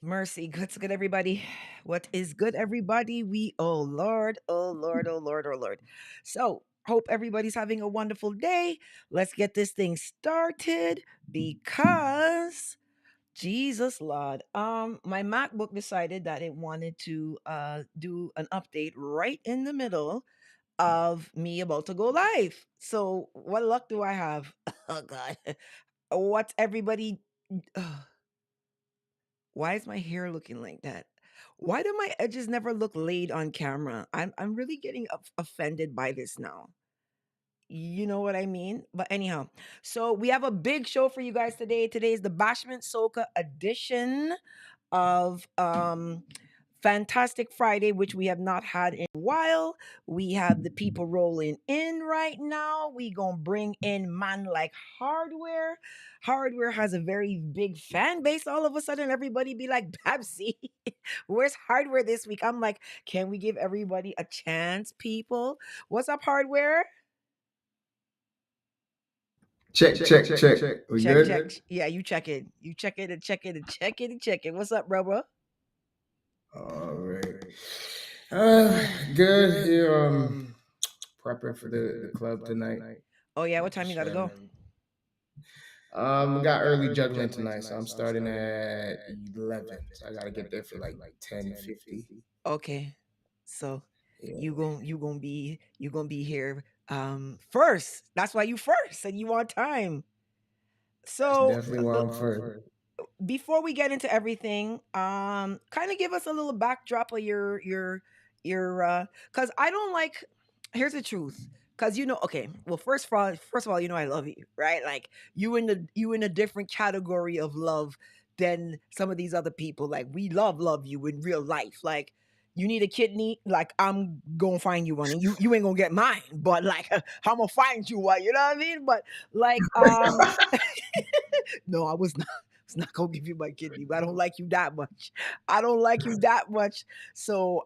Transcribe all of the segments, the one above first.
Mercy, good, good, everybody. What is good, everybody? Oh Lord, oh Lord, oh Lord, oh Lord. So, hope everybody's having a wonderful day. Let's get this thing started because Jesus Lord. My MacBook decided that it wanted to do an update right in the middle of me about to go live. So, what luck do I have? Oh God. What's everybody why is my hair looking like that? Why do my edges never look laid on camera? I'm really getting offended by this now. You know what I mean? But anyhow, so we have a big show for you guys today. Today is the Bashment Soca edition of Fantastic Friday, which we have not had in a while. We have the people rolling in right now. We gonna bring in man like Hardware. Hardware has a very big fan base. All of a sudden, everybody be like, Babsy, where's Hardware this week? I'm like, can we give everybody a chance, people? What's up, Hardware? Check, check, check. We Check, good? check. Yeah, you check it. You check it and check it and check it and check it. What's up, bro? All right. Uh, good. Here, prepping for the club tonight. Oh yeah, what time Just you gotta go? trying to. Got early juggling tonight, so I'm starting at 11. So I gotta get there for like 10:50. Okay. So Yeah, you gonna be here first. That's why you first and you want time. that's So definitely why I'm first. before we get into everything, kind of give us a little backdrop of your cuz I don't like here's the truth. Cause okay. Well, first of all, I love you, right? Like you in a different category of love than some of these other people. Like we love you in real life. Like you need a kidney, like I'm gonna find you one, and you ain't gonna get mine, but like I'm gonna find you one. You know what I mean? But like no, I was not. I was not gonna give you my kidney, but I don't like you that much. I don't like you that much. So,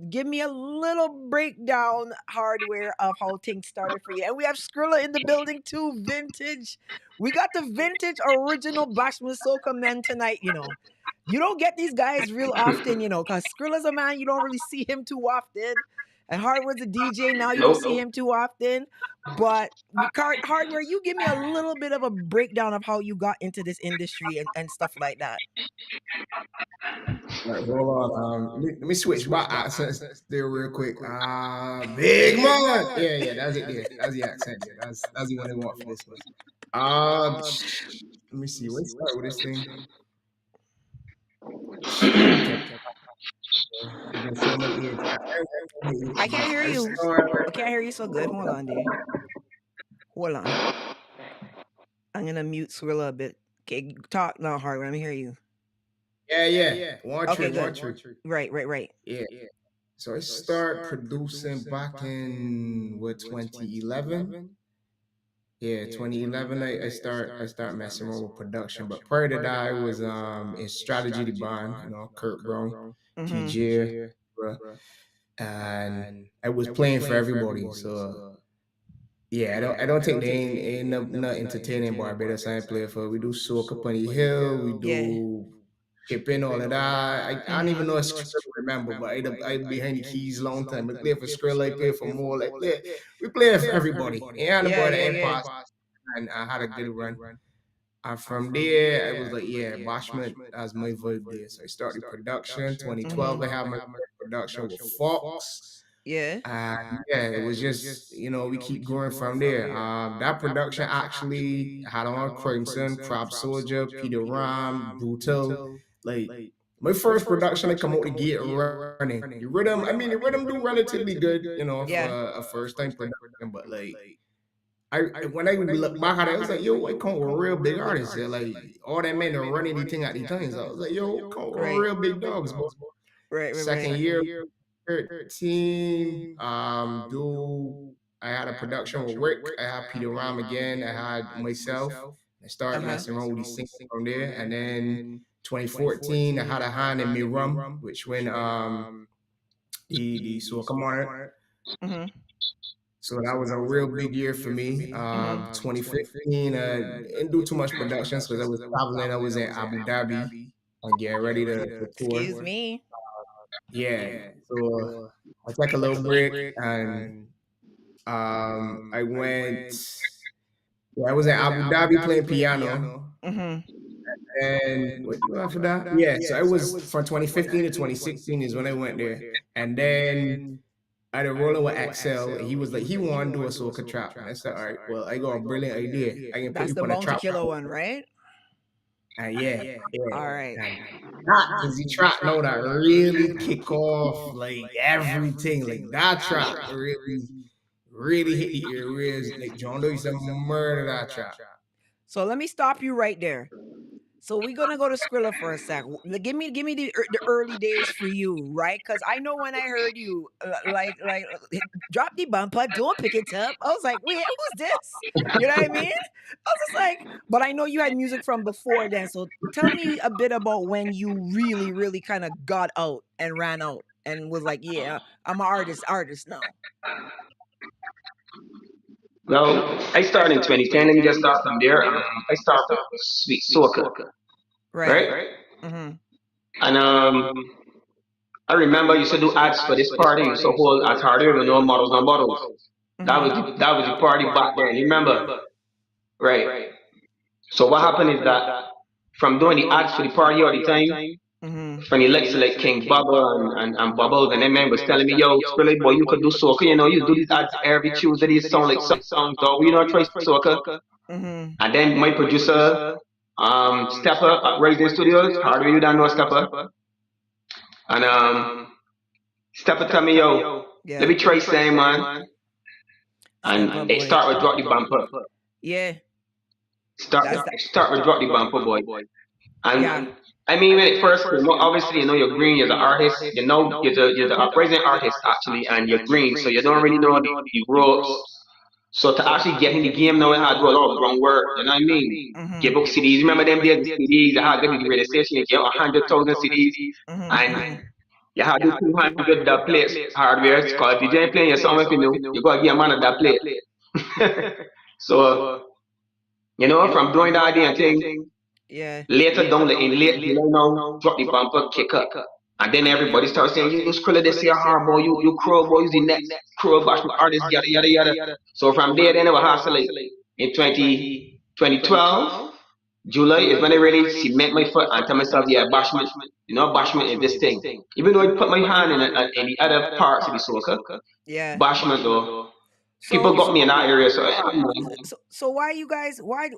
give me a little breakdown hardware of how things started for you. And we have Scrilla in the building too, vintage. We got the vintage original Bashment Soca men tonight. You don't get these guys real often, because Skrilla's a man, you don't really see him too often. And Hardware's a DJ now, you don't Nope. see him too often. But Hardware, you give me a little bit of a breakdown of how you got into this industry and stuff like that. Right, hold on. Let me switch my accents there real quick. Big man. Yeah, that's it. There, that's the accent. There. That's the one I want for this one. Let me see. Let's start with this thing. Okay. I've been so many years. I can't hear Let's you. start. I can't hear you so good. Hold on, dear. Hold on. I'm gonna mute Skrilla a bit. Okay, talk now, Hardware. Let me hear you. Yeah. One Okay, true, one good. true. Right. Yeah. So I start producing back in what 2011. Yeah, 2011. I start messing around with production, but prior to that, I was in strategy the band. Kurt Brown, Mm-hmm. TJ, bruh, and I was playing for everybody. So yeah, I don't think they ain't not entertaining Barbados. I ain't play for. We do soak up on the hill. We Yeah. do shipping all of that. I don't even Mm-hmm. know if Skrilla remember, but I behind the keys long time. I play for Skrilla. I play for more. Like play. We play for everybody. Yeah, the Yeah, boy the yeah, yeah. Empire, and I had a good run. And from there, I was like, yeah, Bashment as my vibe there. So I started production. 2012, I Mm-hmm. had my first production with Fox. Yeah. And yeah, it was just, we keep going from there. That production actually had on Crimson, Crab Soldier, Peter Ram, Brutal. Like, my first production, I come out the gate running. The rhythm do relatively good, for Yeah. a first time production, but like, when I look back at it, I was like, yo, I come with real big artists. They're like, all that men are running the thing at the times. I was like, yo, come with Right. real big dogs, bro. Second Right. year, 13, I had a production with Rick. I had Peter Ram again. I had myself. I started Uh-huh. messing around with these singles from there. And then 2014, I had a hand in Me Rum, which when the so come on it. Mm-hmm. So that was a real big year for me. Mm-hmm. 2015, didn't do too much productions because I was traveling. I was in Abu Dhabi. and get ready to tour. Excuse me. Yeah, so I took a little break and I went. Yeah, I was in Abu Dhabi playing piano. Mm-hmm. And what you after that? Yeah, so I was from 2015 to 2016 is when I went there. And then I had a rolling with Axel, and he was like, he wanted to do a soca trap. And I said, all right, well, I got a brilliant idea. I can put That's you the on a Bounty trap. Killer one, right? And yeah, yeah. All right. And that is the trap now that really kick off like everything. Like that trap really, really hit the airwaves. Like John Doe used to murder that trap. So let me stop you right there. So we're gonna go to Scrilla for a sec. Give me the early days for you, right? Because I know when I heard you, drop the bumper, don't pick it up. I was like, wait, who's this? You know what I mean? I was just like, but I know you had music from before then. So tell me a bit about when you really, really kind of got out and ran out and was like, yeah, I'm an artist now. Well, I started in 2010. Let me just start from there. I started with Sweet Soca, Right. right? Mm-hmm. And I remember I used to do ads for this party. You used to hold at Hardware, you know, models on bottles. Mm-hmm. That was the party back then. You remember, right? So what happened is that from doing the ads for the party all the time, Mm-hmm. from the likes of like King Bubble and Bubbles, and then man was telling me, yo, Scrilla boy, you could do soca, you know, you do these ads every Tuesday, these sound like songs, though, you know, try soca. Mm-hmm. And then my producer, Stepper at Rising Studios, hardly you don't know Stepper. And Stepper tell me, yo, let Yeah. me try saying man. Step up, And it boy. start with drop the bumper. Yeah. That's that. Start with drop the bumper boy. Yeah. And I mean when it first came out, obviously you know you're green, you're the artist, you know you're the uprising artist actually, and you're green, so you don't really know the ropes. So to actually get in the game now, I had to do a lot of groundwork. You know what I mean? Mm-hmm. Give up CDs. Remember them days, the CDs? You had to go to the radio station. You get 100,000 CDs, Mm-hmm. and Mm-hmm. you had to do 200 that plates hardware. It's called if you ain't playing your song if you know, you gotta get a man of that plate. So from doing that idea and thing, Yeah. later down like in late July now, drop the bumper, kick up. And then everybody starts saying, you Scrilla, this year hard boy, you crow boy, you the next crow bashment artist, yada yada yada. So from there then it was hustling. In 2012, July is when I really cement my foot and tell myself, yeah, bashment, bashment is this thing. Even though I put my hand in the other parts of the soca, Yeah. bashment though, people So got me in that area, so so why you guys why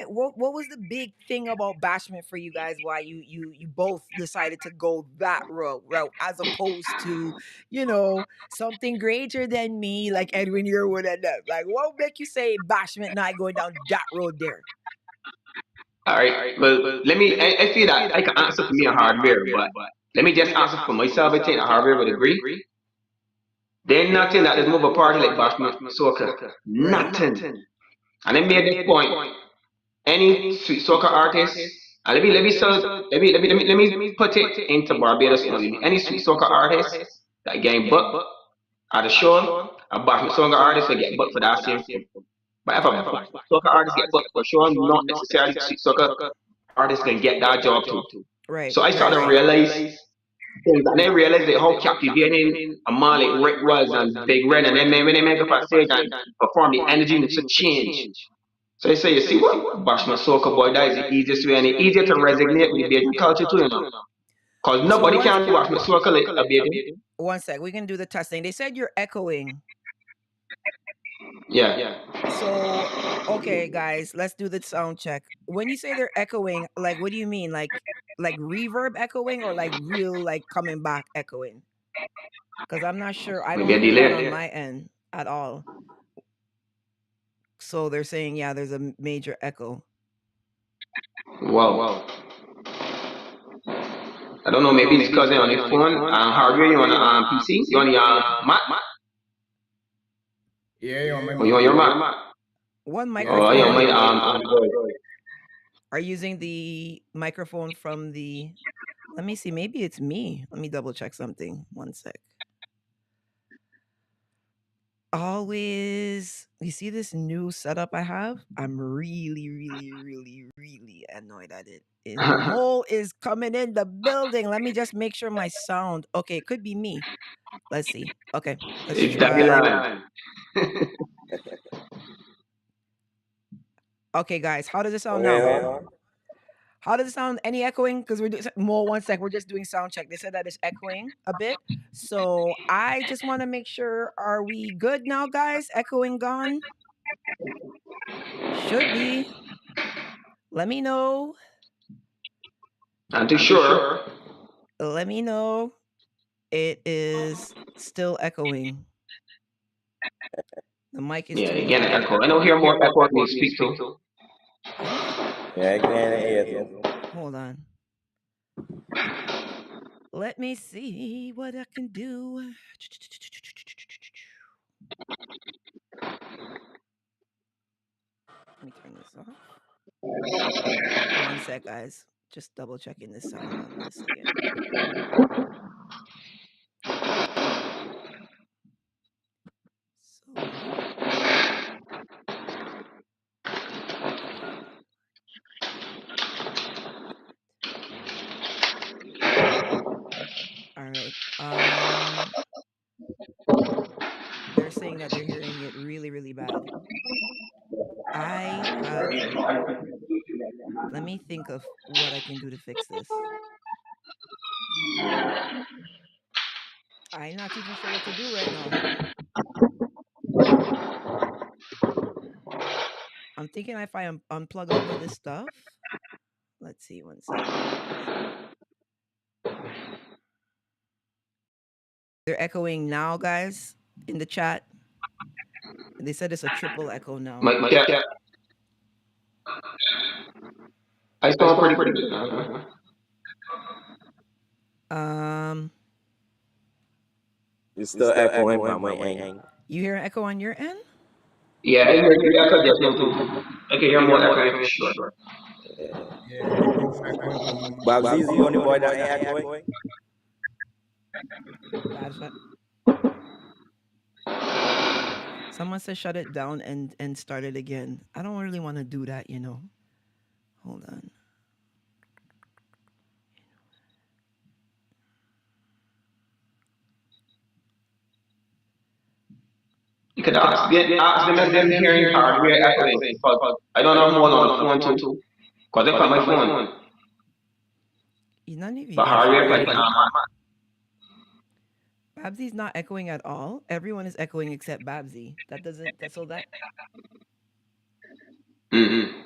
what was the big thing about Bashment for you guys? Why you both decided to go that route as opposed to something greater than me like Edwin Yearwood and them? Like what would make you say Bashment not going down that road there? alright, well, I feel that I can answer for me a hardware, but let me just answer for myself. I think a hardware would agree. There's nothing that is move a party like Bashment Soca. Right. Nothing. And I made this point. Any sweet soca artist, and let me put it into Barbados only. Any sweet soca artist that getting booked at the show, a Bashment Soca artist will get booked for that same thing. But if a Bashment Soca artist get booked for a show, not necessarily sweet soca artist can get that job too. Right. So I started to realize things, and then realized that how captivating a man like Rick was and Big Red, and then when they make up on stage and perform, the energy needs to change. So they say, you see what? Bashment Soca boy, that is the easiest way, and it's easier to resonate with the Bajan culture too, Because So nobody can do Bashment Soca like a Bajan. one sec, we can do the testing. They said you're echoing. Yeah. So, okay, guys, let's do the sound check. When you say they're echoing, like, what do you mean? Like reverb echoing or like real, like coming back echoing? Because I'm not sure. I Maybe don't a hear that delay. on my end at all. So they're saying, yeah, there's a major echo. Wow. I don't know, maybe it's because they're on your phone, hardware, you on the PC, you on the Mac, Yeah, you're on my or you Mac. on your Mac, One or you microphone. on my Android. Are you using the microphone from the? Let me see. Maybe it's me. Let me double check something. One sec. always, you see this new setup I have? I'm really, really, really, really annoyed at it. Mole is coming in the building. Let me just make sure my sound. Okay, it could be me. Let's see. Okay, let's It's try. Babylon. Okay, guys, how does it sound Okay, now? huh? How does it sound? Any echoing? Because we're doing more. One sec. We're just doing sound check. They said that it's echoing a bit. So I just want to make sure. Are we good now, guys? Echoing gone? Should be. Let me know. Not too sure. Let me know. It is still echoing. The mic is Yeah, too you're getting low. an echo. I don't hear more echo when you speak to. I don't. Yeah, I can hear you. Hold on. Let me see what I can do. Let me turn this off. One sec, guys. Just double checking the sound on this again. So, all right. They're saying that they're hearing it really, really bad. I have. Let me think of what I can do to fix this. I'm not even sure what to do right now. I'm thinking if I unplug all of this stuff. Let's see. One sec. They're echoing now, guys, in the chat. They said it's a triple echo now. Mic check. I sound pretty good. Um, It's still echoing by my end. you hear an echo on your end? Yeah, I hear the echo just now too. I can hear more echoing for sure. Yeah, they both echoing from my mic. Babbzy is the only boy that ain't echoing. Bad. Someone said shut it down and start it again. I don't really want to do that, you know. Hold on. You could ask them if them hearing hardware echoing. Because I don't know more on the phone too. Because they from my phone. None of you But guys should hardware be like echoing. Babsy's not echoing at all. Everyone is echoing except Babbzy. That doesn't. That so that. Mm-hmm.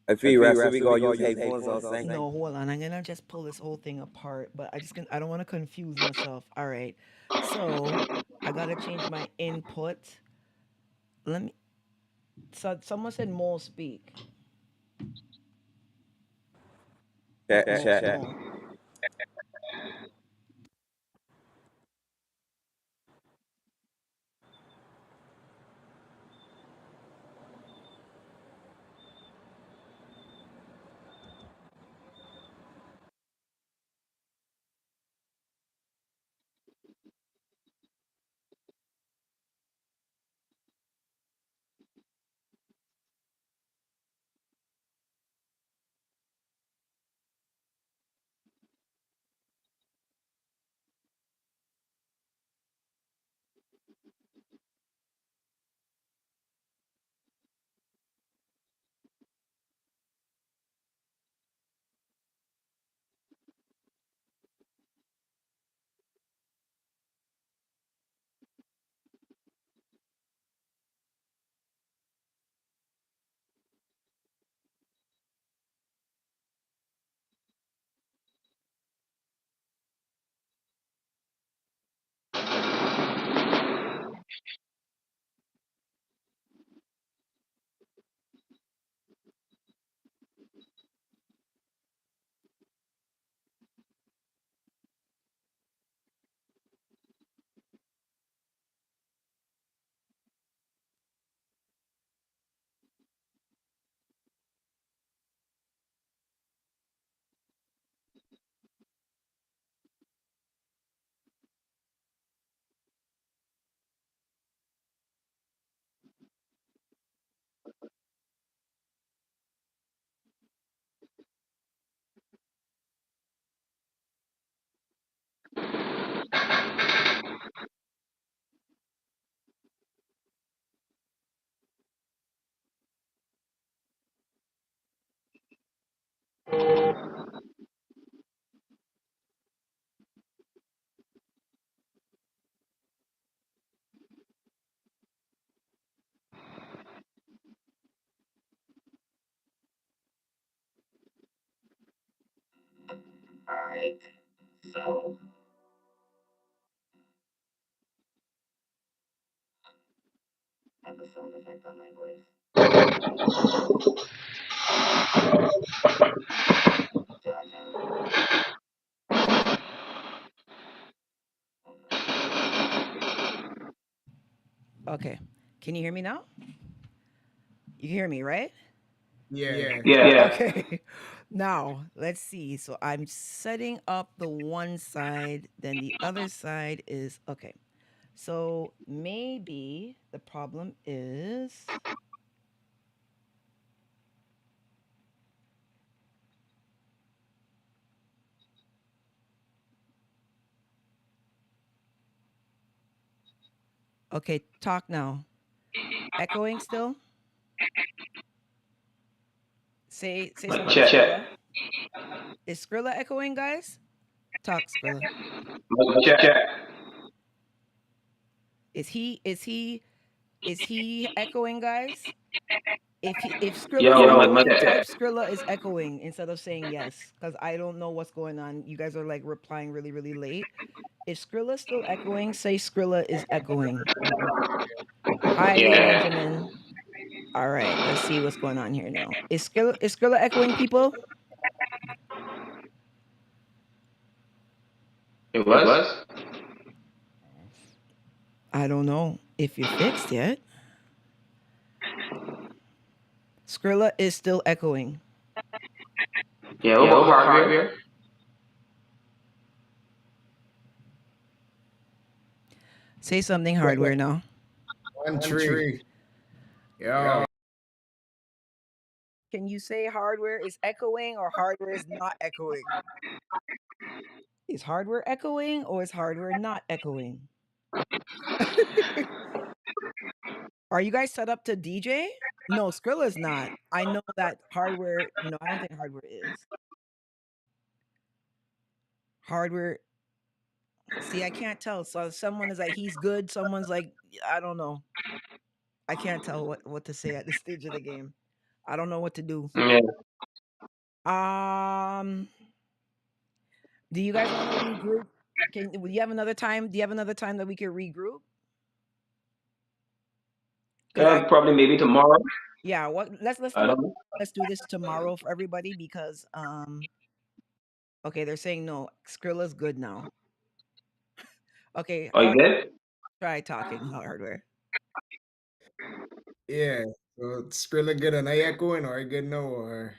I feel rest we gonna use headphones or something. No, hold on. I'm gonna just pull this whole thing apart, but I don't want to confuse myself. All right. So I gotta change my input. Let me. So someone said more speak. Check. More. Okay. Can you hear me now? You hear me, right? Yeah. Yeah. Okay. Now, let's see. So I'm setting up the one side, then the other side is okay. So maybe the problem is okay, talk now. Echoing still? Say something, Check. Scrilla. Is Scrilla echoing, guys? Talk, Scrilla. Check. Is he echoing, guys? If Skrilla, Yo, everybody check. type Skrilla is echoing instead of saying yes, because I don't know what's going on. You guys are like replying really, really late. If Skrilla still echoing, say Skrilla is echoing. Hi, Yeah. Benjamin. All right, let's see what's going on here now. Is Skrilla echoing, people? It was? I don't know if you're fixed yet. Skrilla is still echoing. Yeah, what about hardware? Say something, hardware now. 1 3. Yo. Can you say hardware is echoing or hardware is not echoing? Is hardware echoing or is hardware not echoing? Are you guys set up to DJ? No, Skrilla's not. I know that hardware. No, I don't think hardware is. Hardware. See, I can't tell. So someone is like, he's good. Someone's like, I don't know. I can't tell what to say at this stage of the game. I don't know what to do. Yeah. Um, do you guys want to regroup? Do you have another time? Do you have another time that we can regroup? Because Probably maybe tomorrow. yeah, let's I do it. don't know. Let's do this tomorrow for everybody because okay, they're saying no. Skrilla's good now. Okay, Oh, you good? try talking hardware. Yeah. So Skrilla good and I echoing or I good no or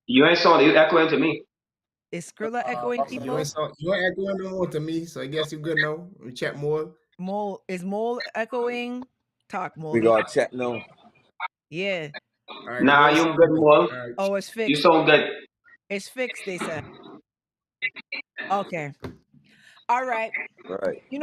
You ain't saw you echoing to me. Is Skrilla echoing, so you people? ain't echoing no more to me. So I guess you good no. We chat more. Mole echoing? Talk, We Moley. got check now. Yeah. All right, the Nah, voice you sound good, good. more. All right. Oh, it's You fixed. sound good. It's fixed, they said. Okay. All right. Right. We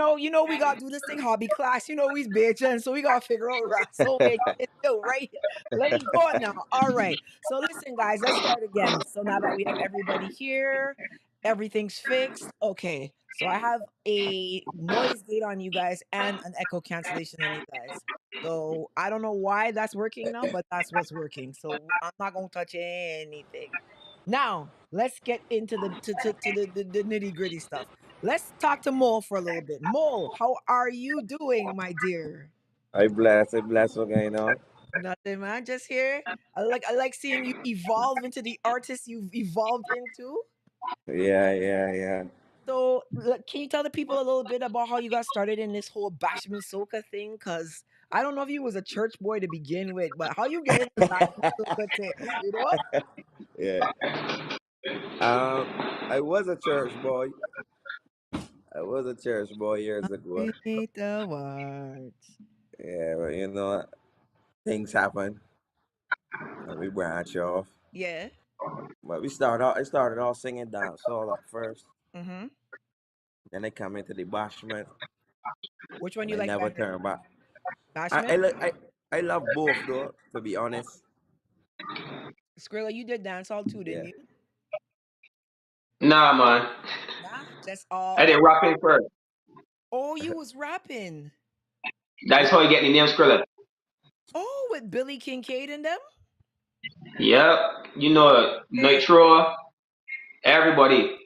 gotta do this thing hobby class. We's bitching, so we gotta figure out so make it do right. Let's go now. All right. So listen, guys, let's start again. So now that we have everybody here, everything's fixed. Okay. So I have a noise gate on you guys and an echo cancellation on you guys. So I don't know why that's working now, but that's what's working. So I'm not gonna touch anything. Now let's get into the nitty gritty stuff. Let's talk to Mole for a little bit. Mole, how are you doing, my dear? I bless. I bless what going on. Nothing, man. Just here. I like seeing you evolve into the artist you've evolved into. Yeah. So, can you tell the people a little bit about how you got started in this whole Bashment Soca thing? Cause I don't know if you was a church boy to begin with, but how you get into the Bashment Soca thing? You know? Yeah. Um, I was a church boy. I was a church boy years ago. Read the words. Yeah, but things happen and we branch off. Yeah. But I started off singing dancehall at first. Mm-hmm. Then I come into the bashment Which one and you I like never better? turned back. I I Bashment? li- I, I love both though, to be honest. Skrilla, you did dancehall too, didn't Yeah. you? Nah, man. Nah, just all. I did rapping first. Oh, you was rapping. That's how you get the name Scrilla. Oh, with Billy Kincaid and them. Yep. You know, Hey, Nitro. Everybody. That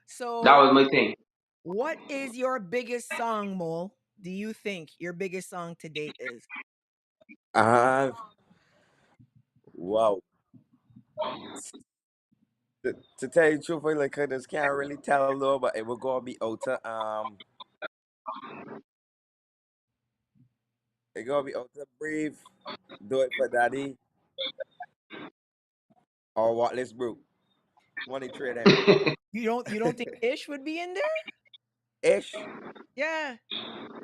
So, was my thing. what is your biggest song, Mole? Do you think your biggest song to date is? Uh, wow. To tell you the truth, I like I just can't really tell though, but it will go be outer it gonna be outer Brave, Do It for Daddy, or What Let's Brew. One of the three of them. You don't think Ish would be in there? Ish. Yeah.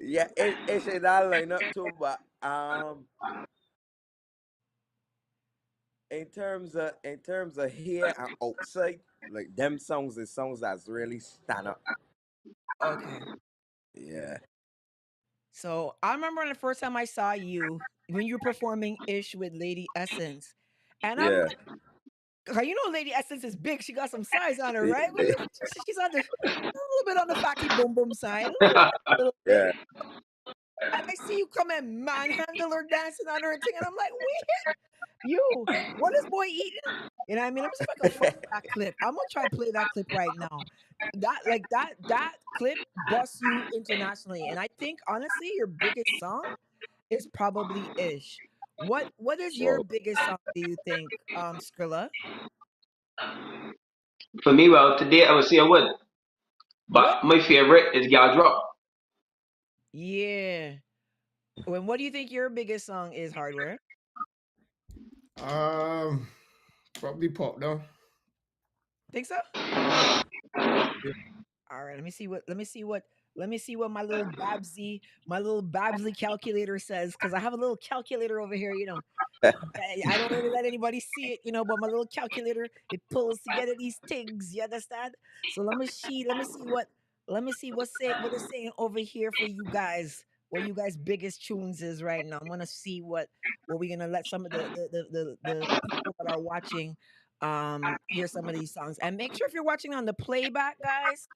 Yeah, Ish in that lineup too, but in terms of here and outside, like them songs is songs that's really stand up. Okay. Yeah. So I remember the first time I saw you when you were performing Ish with Lady Essence, and I'm Yeah. like, 'cause you know, Lady Essence is big. She got some size on her, right? Well, she's on the a little bit on the fatty boom boom side, a little bit. Yeah. And I see you come and manhandle her dancing on her thing, and I'm like, wait, you, what is boy eating? You know what I mean? Let me see if I can find that clip. I'm gonna try to play that clip right now. That clip busts you internationally, and I think honestly, your biggest song is probably Ish. What is your Wow. biggest song? Do you think, Scrilla? For me, well, today I would say I would. Would? But my favorite is Gal Drop. Yeah. When what do you think your biggest song is? Hardware. Um, Probably pop though. Think so? All right, let me see what my little Babbzy calculator says, because I have a little calculator over here, you know. I don't really let anybody see it, you know, but my little calculator, it pulls together these things, you understand? So let me see what it's saying over here for you guys. What you guys biggest tunes is right now. I'm gonna see what we're gonna let some of the people that are watching hear some of these songs. And make sure if you're watching on the playback, guys,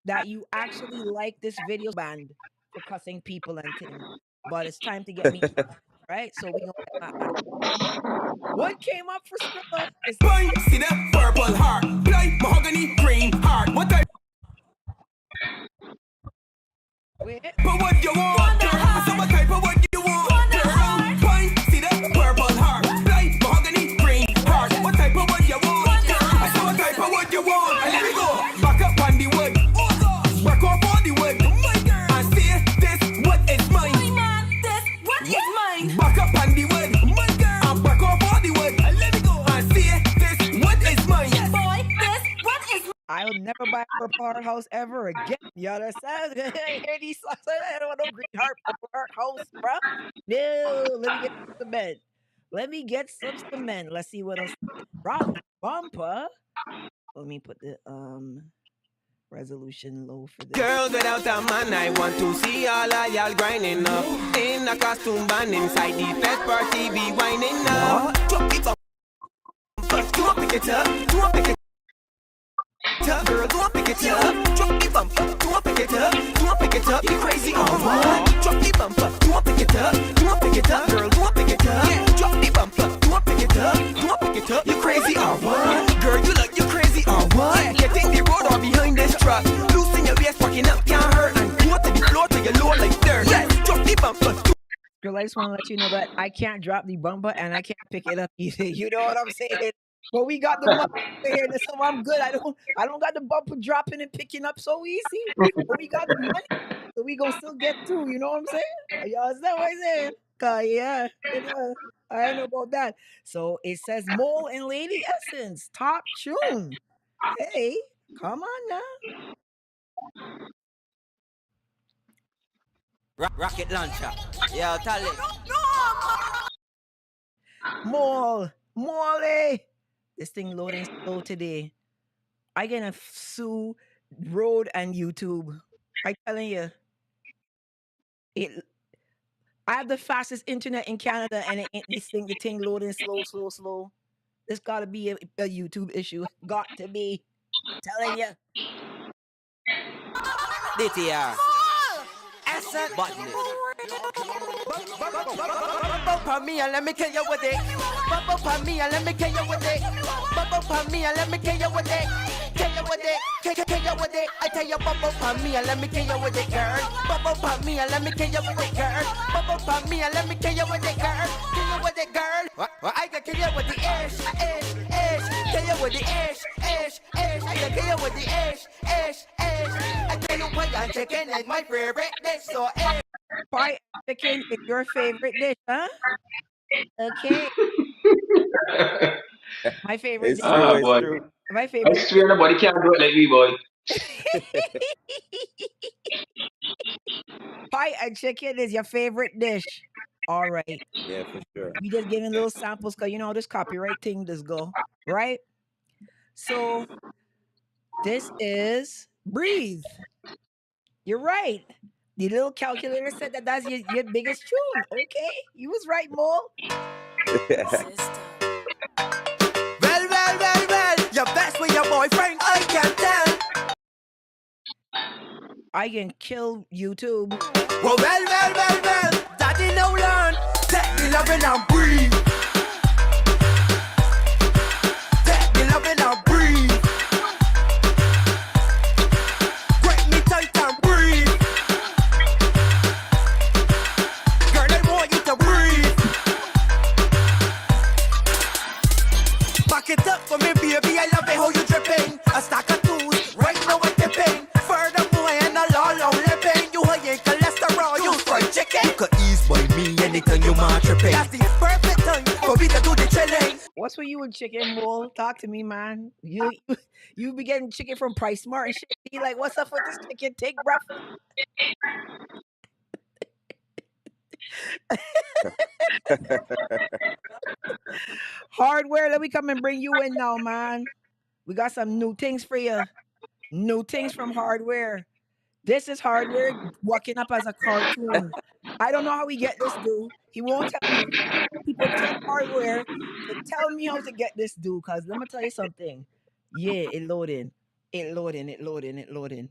that you actually like this video banned for cussing people and things. But it's time to get me right. So we gonna get my what came up for Scrilla is Boy, see the purple heart, blind mahogany green heart. What type wait, of what you want, girl? I said what type of what you want, girl? Boy, see the purple heart, blind mahogany green heart. What type of what you want, girl? I said what type of what you want. And let me go back up on the wood, work off all the wood, and say this what is mine. This what is mine. Back up on the wood, and work off all the wood, and let me go and say this what is mine. Boy, this what is mine. I'll never buy a purple heart house ever again. You understand? I hear these songs. I don't want no green heart, purple heart house, bro. No, let me get some cement. Let me get some cement. Let's see what else. Drop the bumper. Let me put the resolution low for this. Girls without a man, I want to see all of y'all grinding up in a costume band inside the fest party, be winding up. Drop it up, do pick it up, do pick it up, girl, do pick it up. Drop the bumper, do pick it up, do pick it up. You crazy or what? Drop the bumper, do pick it up, do pick it up, girl, do pick it up. Yeah, drop the bumper, do pick it up, do pick it up. You crazy or what? Girl, you crazy or what? Get in the road or behind this truck. Loosen your waist, walking up can't hurt, and go to the floor till you're low like dirt. Yes, drop the bumper. Girl, I just want to let you know that I can't drop the bumper and I can't pick it up either. You know what I'm saying? But we got the money here, so I'm good. I don't got the bumper dropping and picking up so easy. But we got the money, so we gonna still get through. You know what I'm saying? Y'all understand what I'm saying? Yeah, you know, I know about that. So it says Mole and Lady Essence top tune. Hey, come on now. Rocket launcher. Yeah, tell it. Mole. This thing loading slow today. I gonna sue Road and YouTube. I telling you, it. I have the fastest internet in Canada, and the thing loading slow. This gotta be a YouTube issue. Got to be. Telling you. DTR. Asset button. Bump on me and let me kill you with it. Bump on me and let me kill you with it. Bump on me and let me kill you with it. you with it, kill you with it. I tell you, bubble pon me and let me kill you with it, girl. Bubble pon me and let me kill you with it, girl. Bubble pon me and let me kill you with it, girl. Kill you with it, girl. I can kill you with the ish. Kill you with the ish. I can kill you with the ish. I tell you what, I'm chicken is my favorite dish, so ish. Pie and chicken is your favorite dish, huh? Okay. My favorite It's dish. true. Ah, It's boy. true. My I favorite swear nobody can do it like me, boy. pie and chicken is your favorite dish. All right. Yeah, for sure. We just giving little samples because you know this copyright thing does go, right? So this is breathe. You're right. The little calculator said that that's your biggest tune. Okay. You was right, Mole. Well, you're best with your boyfriend, I can tell. I can kill YouTube. Well, daddy no learn. Take me loving and breathe. Take me loving and breathe. Break me tight and breathe. Girl, I want you to breathe. Back it up for me, baby. I love it how you dripping. A stack of tools, right now I'm dipping. Furthermore, and a long living. You high in cholesterol, you fried chicken. You could ease by me anytime you mind tripping. That's the perfect time for me to do the chilling. What's with you and chicken, Mole? Talk to me, man. You be getting chicken from Price Smart and shit. Be like, what's up with this chicken? Take breakfast. Hardware, let me come and bring you in now, man. We got some new things for you. New things from Hardware. This is Hardware walking up as a cartoon. I don't know how we get this dude. He won't tell me. People tell Hardware to tell me how to get this dude. Cause let me tell you something. Yeah, it loading. It loading. It loading. It loading.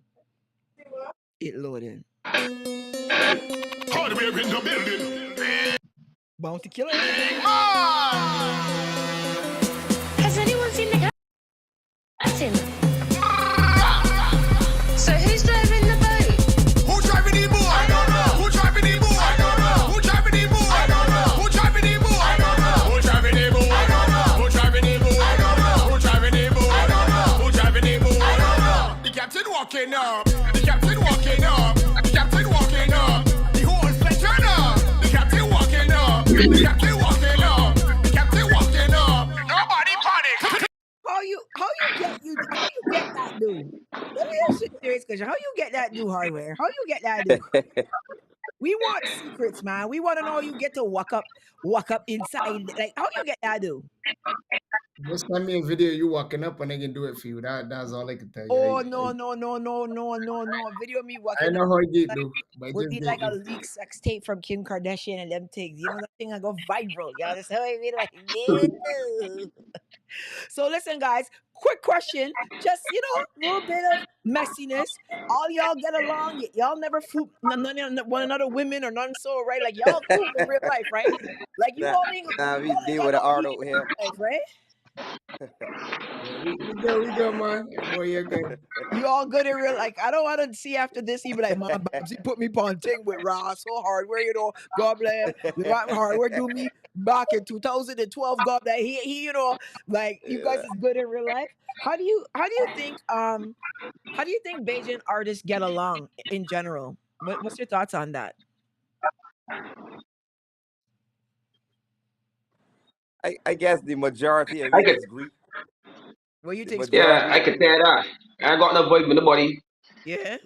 It loading. Hardware in the building. Bounty killer. Has anyone seen the captain? So who's driving the boat? Who's driving the boat? I don't know. Who's driving the boat? I don't know. Who's driving the boat? I don't know. Who's driving the boat? I don't know. Who's driving the boat? I don't know. Who's driving the boat? I don't know. Who's driving the boat? I don't know. Who's driving the boat? I don't know. The captain walking up. The captain walking up. The captain walking up. The whole fletcher up. The captain walking up. The captain walking up. The captain walking up. Nobody panic. How you get that dude? Let me ask you a serious question. How you get that dude, Hardware? How you get that dude? We want secrets, man. We want to know how you get to walk up inside. Like how you get that dude? Just send me a video you walking up and they can do it for you. That's all I can tell you. Oh no. Video of me I walking up know how you get though, but would just be get like a you. leaked sex tape from Kim Kardashian and them things. You know that thing I go viral. You understand what I mean? Like, no. So listen, guys, quick question. Just a little bit of messiness. All y'all get along. Y'all never fool none of one another women or none so right. Like y'all cool in real life, right? Like you nah, all ain't we y'all ain't deal got with no the art beef out in here. real life, right? Yeah, we go, man. Boy, you're good. You all good in real like I don't want to see after this he be like, man, Babbzy put me on thing with Ross so hardware, God bless. Hardware do me back in 2012, God bless. He like you guys Yeah. is good in real life. How do you think Bajan artists get along in general? What's your thoughts on that? I guess the majority of I it could, is Greek. What do you The think, Scrilla? yeah, I majority, could say that. I ain't got no voice with nobody. Yeah?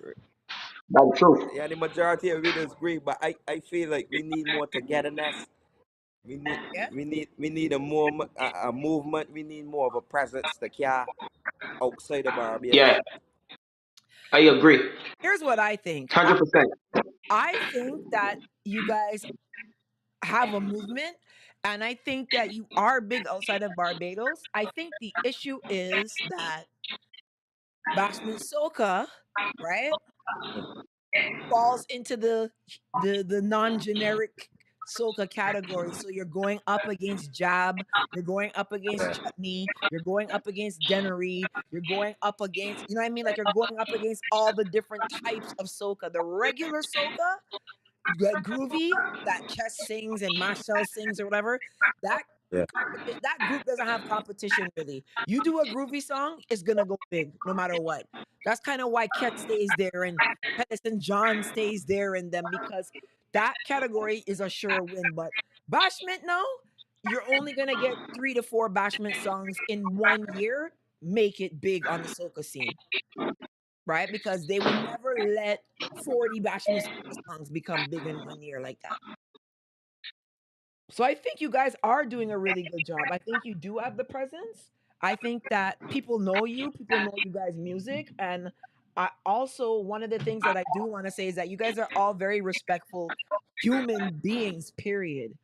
That's the truth. yeah, the majority of it is Greek. But I feel like we need more togetherness. We need Yeah? we need a movement. We need more of a presence to care outside of Barbados. Yeah, I agree. Here's what I think. 100%. I think that you guys have a movement, and I think that you are big outside of Barbados. I think the issue is that Bashment Soca, right, falls into the non-generic soca category. So you're going up against Jab, you're going up against Yeah. Chutney, you're going up against Denery, you're going up against, you know what I mean? Like you're going up against all the different types of soca. The regular soca, groovy that Chess sings and Marcel sings or whatever, that Yeah. that group doesn't have competition really. You do a groovy song, it's gonna go big no matter what. That's kind of why Ket stays there and Pettis and John stays there in them because that category is a sure win. But Bashment now, you're only gonna get 3 to 4 Bashment songs in 1 year. Make it big on the soca scene, right? Because they would never let 40 Bashment songs become big in 1 year like that. So I think you guys are doing a really good job. I think you do have the presence. I think that people know you guys' music, and I also one of the things that I do want to say is that you guys are all very respectful human beings. Period.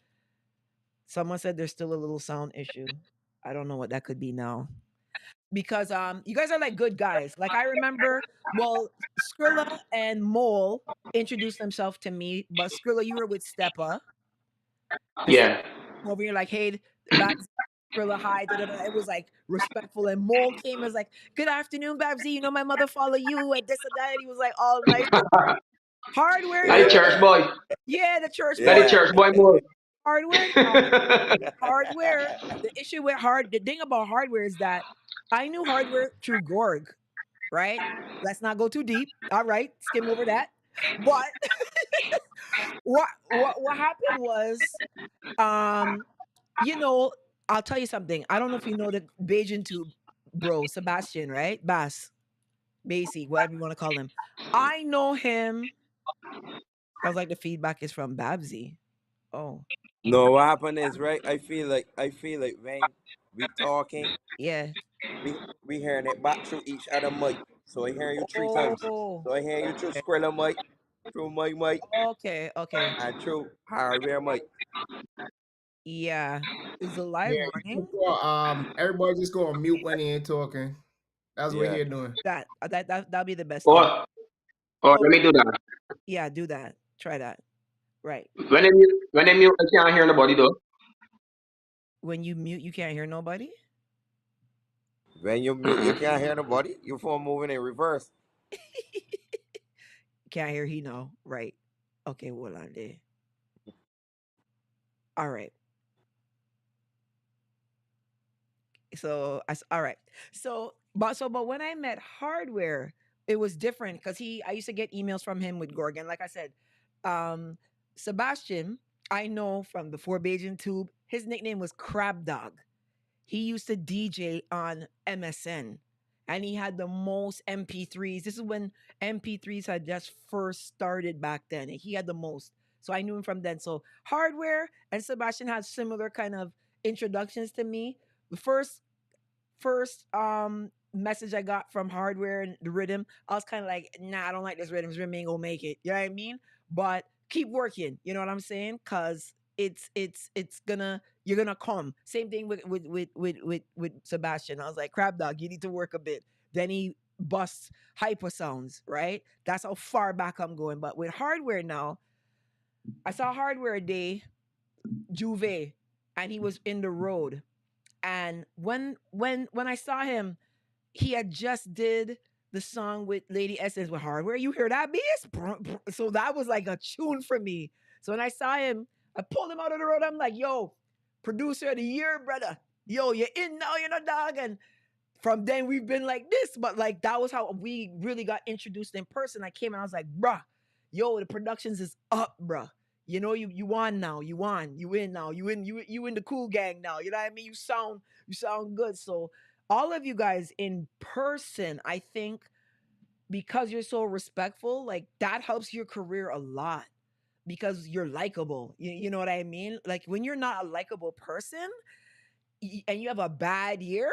Someone said there's still a little sound issue. I don't know what that could be now because you guys are like good guys. Like I remember, well, Scrilla and Mole introduced themselves to me, but Scrilla, you were with Steppa, and Yeah. over here like, hey, Babs, Scrilla, hi, da, da, da. It was like respectful. And Mole came and was like, good afternoon, Babsy. You know my mother follow you and this and that. And he was like all nice. Hardware That now, the church boy. yeah, the church That boy. the Yeah. church boy more. Hardware now, hardware. The issue with the thing about hardware is that I knew hardware through Gorg, right? Let's not go too deep. All right, skim over that. But what happened was, um, you know, I'll tell you something. I don't know if you know the Beijing tube, bro, Sebastian, right? Bass, Basie, whatever you want to call him. I know him. Sounds like the feedback is from Babsy. Oh, No, what happened is right. I feel like when we talking, yeah. we hearing it back through each other mic. So I hear you 3 times. Oh, So I hear you through okay. Squirrel mic, through my mic, Okay, okay. and through hardware mic. Yeah. Is the Yeah, live you running? just go, everybody just go on mute when they ain't talking. That's what Yeah. you're doing. That'll be the best thing. or or So let me do that. yeah, do that. Try that. Right. When they mute, I can't hear nobody though. When you mute, you can't hear nobody. When you mute, you Mm-mm. can't hear nobody. Your phone moving in reverse. Can't hear he no. Right. Okay, hold on there. All right. So all right. But when I met Hardware, it was different because I used to get emails from him with Gorgon. Like I said, um, Sebastian, I know from before Beijing Tube, his nickname was Crab Dog. He used to DJ on MSN and he had the most MP3s. This is when MP3s had just first started back then. And he had the most. So I knew him from then. So Hardware and Sebastian had similar kind of introductions to me. The first message I got from Hardware and the rhythm, I was kind of like, nah, I don't like this rhythm. This rhythm ain't gonna make it. You know what I mean? But keep working. You know what I'm saying? Cause it's gonna you're gonna come. Same thing with Sebastian. I was like, crab dog, you need to work a bit. Then he busts hyper sounds, right? That's how far back I'm going. But with Hardware now, I saw Hardware a day, Juve, and he was in the road. And when I saw him, he had just did the song with Lady Essence with Hardware. You hear that bass? So that was like a tune for me. So when I saw him, I pulled him out of the road. I'm like, yo, producer of the year, brother. Yo, you're in now, you know, dog. And from then we've been like this, but like that was how we really got introduced in person. I came and I was like, bruh, yo, the productions is up, bruh. You know, you won now, you won, you in now, you in the cool gang now. You know what I mean? You sound good. So all of you guys in person, I think because you're so respectful, like that helps your career a lot because you're likable. You know what I mean? Like when you're not a likable person and you have a bad year,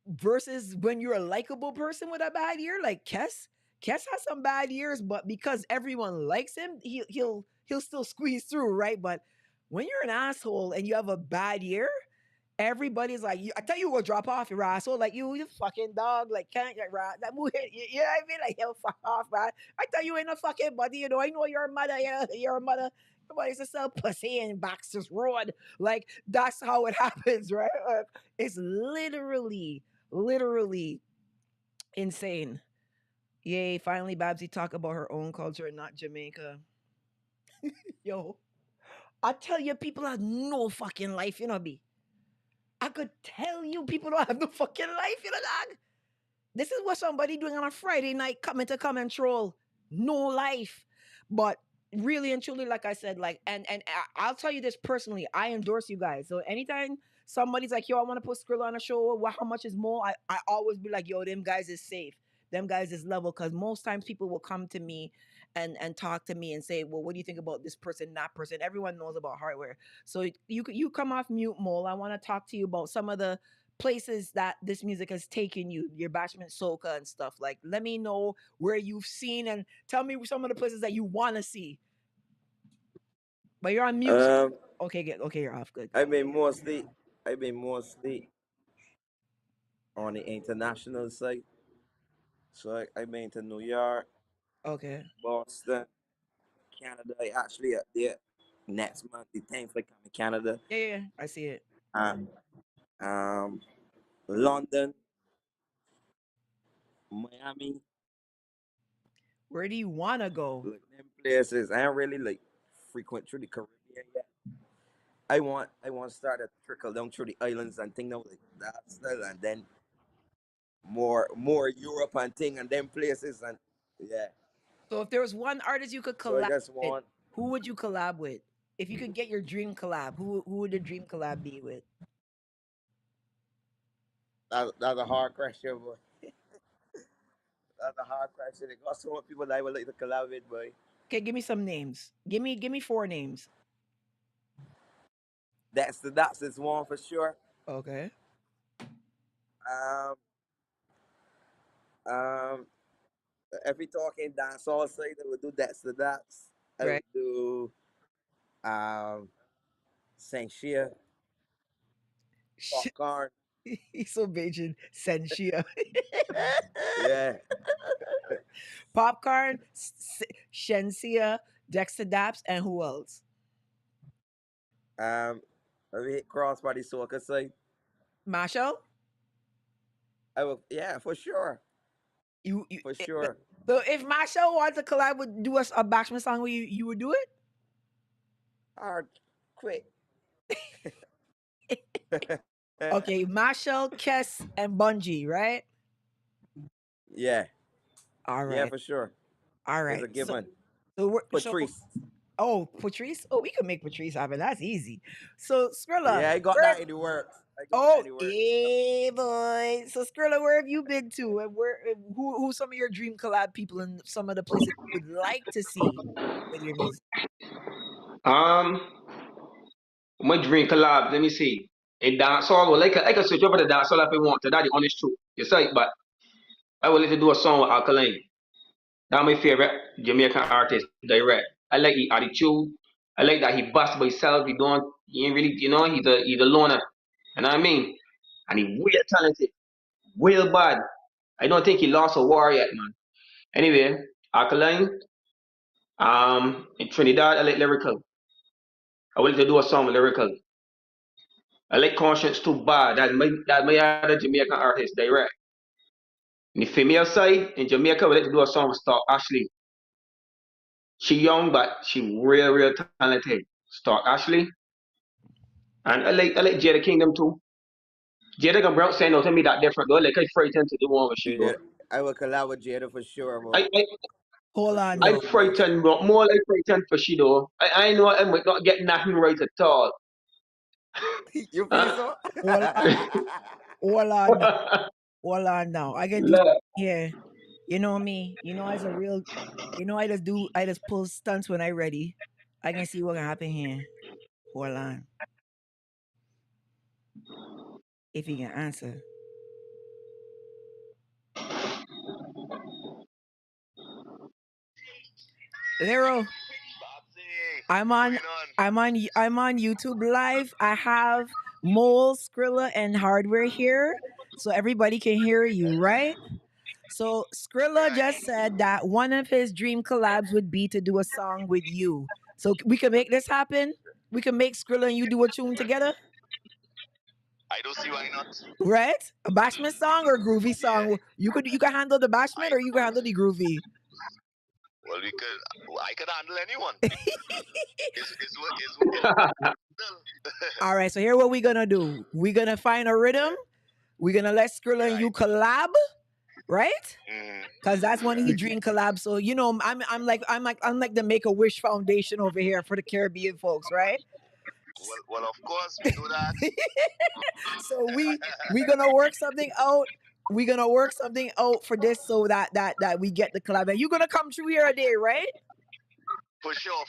versus when you're a likable person with a bad year, like Kess. Kess has some bad years, but because everyone likes him, he'll still squeeze through, right? But when you're an asshole and you have a bad year, everybody's like, I tell you, will drop off your asshole, like you fucking dog, like can't like that move, you know what I mean? Like yo, fuck off, man. I tell you, ain't no fucking buddy, you know. I know your mother, you're a mother. Somebody used to sell pussy in Baxter's Road. Like that's how it happens, right? It's literally insane. Yay! Finally, Babsy talk about her own culture and not Jamaica. Yo, I tell you, people have no fucking life, B. I could tell you, people don't have no fucking life, dog. This is what somebody doing on a Friday night coming to come and troll. No life. But really and truly, like I said, like and I'll tell you this personally, I endorse you guys. So anytime somebody's like, yo, I want to put Skrilla on a show, how much is more? I always be like, yo, them guys is safe. Them guys is level. Cause most times people will come to me and talk to me and say, well, what do you think about this person, that person? Everyone knows about hardware. So you come off mute, Mole. I want to talk to you about some of the places that this music has taken you, your Bashment Soca and stuff. Like, let me know where you've seen and tell me some of the places that you want to see. But you're on mute. Um, Okay, good. Okay, you're off. Good. I've been mostly, I've been mostly on the international side. So I've been to New York, Okay. Boston, Canada. I actually there next month, the 10th, I come to Canada. Yeah, I see it. Um, um, London, Miami, Where do you want to go? like them places. I don't really like frequent through the Caribbean yet. I want to start to trickle down through the islands and thing now like that style, and then more Europe and thing and them places and yeah. So if there was one artist you could So I collab just with, want who would you collab with? If you could get your dream collab, who would the dream collab be with? that's a hard question, boy. That's a hard question. There got so many people that I would like to collab with, boy. Okay, give me some names. Give me four names. That's this one for sure. Okay. Um um if we talking dancehall side, I would do that's. I Right. would do um Saint Shea, popcorn. He's so Beijing. Senshia. Yeah. Popcorn, Shensia, Dexter Daps, and who else? If we hit crossbody soca side, Marshall? I would yeah, for sure. You For sure. so if Marshall wants to collab with do us a Bashment song, you would do it? Hard quick. Okay, Marshall, Kess, and Bungie, right? Yeah. All Yeah, right. for sure. All It's right. a given. So Patrice. oh, Patrice? Oh, we can make Patrice happen. That's easy. So Skrilla, Yeah, I got where that in the works. I got that oh, in the works. yeah, boy. So Skrilla, where have you been to? And who's some of your dream collab people and some of the places you would like to see with your music? Um, my dream collab. Let me see. A dancehall. Well, I can switch over to dancehall if I want to. That's the honest truth. You say, but I would like to do a song with Alkaline. That's my favorite Jamaican artist, direct. I like his attitude. I like that he busts by himself. He ain't really, he's a loner. You know what I mean? And he real talented, real bad. I don't think he lost a war yet, man. Anyway, Alkaline, in Trinidad, I like lyrical. I would like to do a song with lyrical. I like Conscience too bad. That's my other Jamaican artist, direct. In the female side, in Jamaica, I would like to do a song with Star Ashley. She young, but she real talented. Star Ashley. And I like Jada Kingdom too. Jada can brown say no to me that different though. Like I frightened to the one with she Yeah, though. I will collab with Jada for sure, boy. I I Hold For on I sure. though. frightened more like frightened for she though. I know I might not get nothing right at all. You feel Huh? so? Hold on. Hold on now. Hold on now. I can do Look, here. You know me. You know as a real I just pull stunts when I ready. I can see what can happen here. Hold on. If he can answer. Lero, I'm on YouTube live. I have Mole, Skrilla, and Hardware here. So everybody can hear you, right? So Skrilla just said that one of his dream collabs would be to do a song with you. So we can make this happen. We can make Scrilla and you do a tune together, I don't see why not. right? A bashment song or a groovy song. You could handle the bashment or you could handle the groovy. Well, I could handle anyone. All right, so here what we're gonna do. We're gonna find a rhythm. We're gonna let Scrilla and you collab, right? Cause that's when he dream collab. So you know, I'm like the Make-A-Wish Foundation over here for the Caribbean folks, right? Well, of course we do that. So we gonna work something out. We're gonna work something out for this so that we get the collab. And you're gonna come through here a day, right? For sure.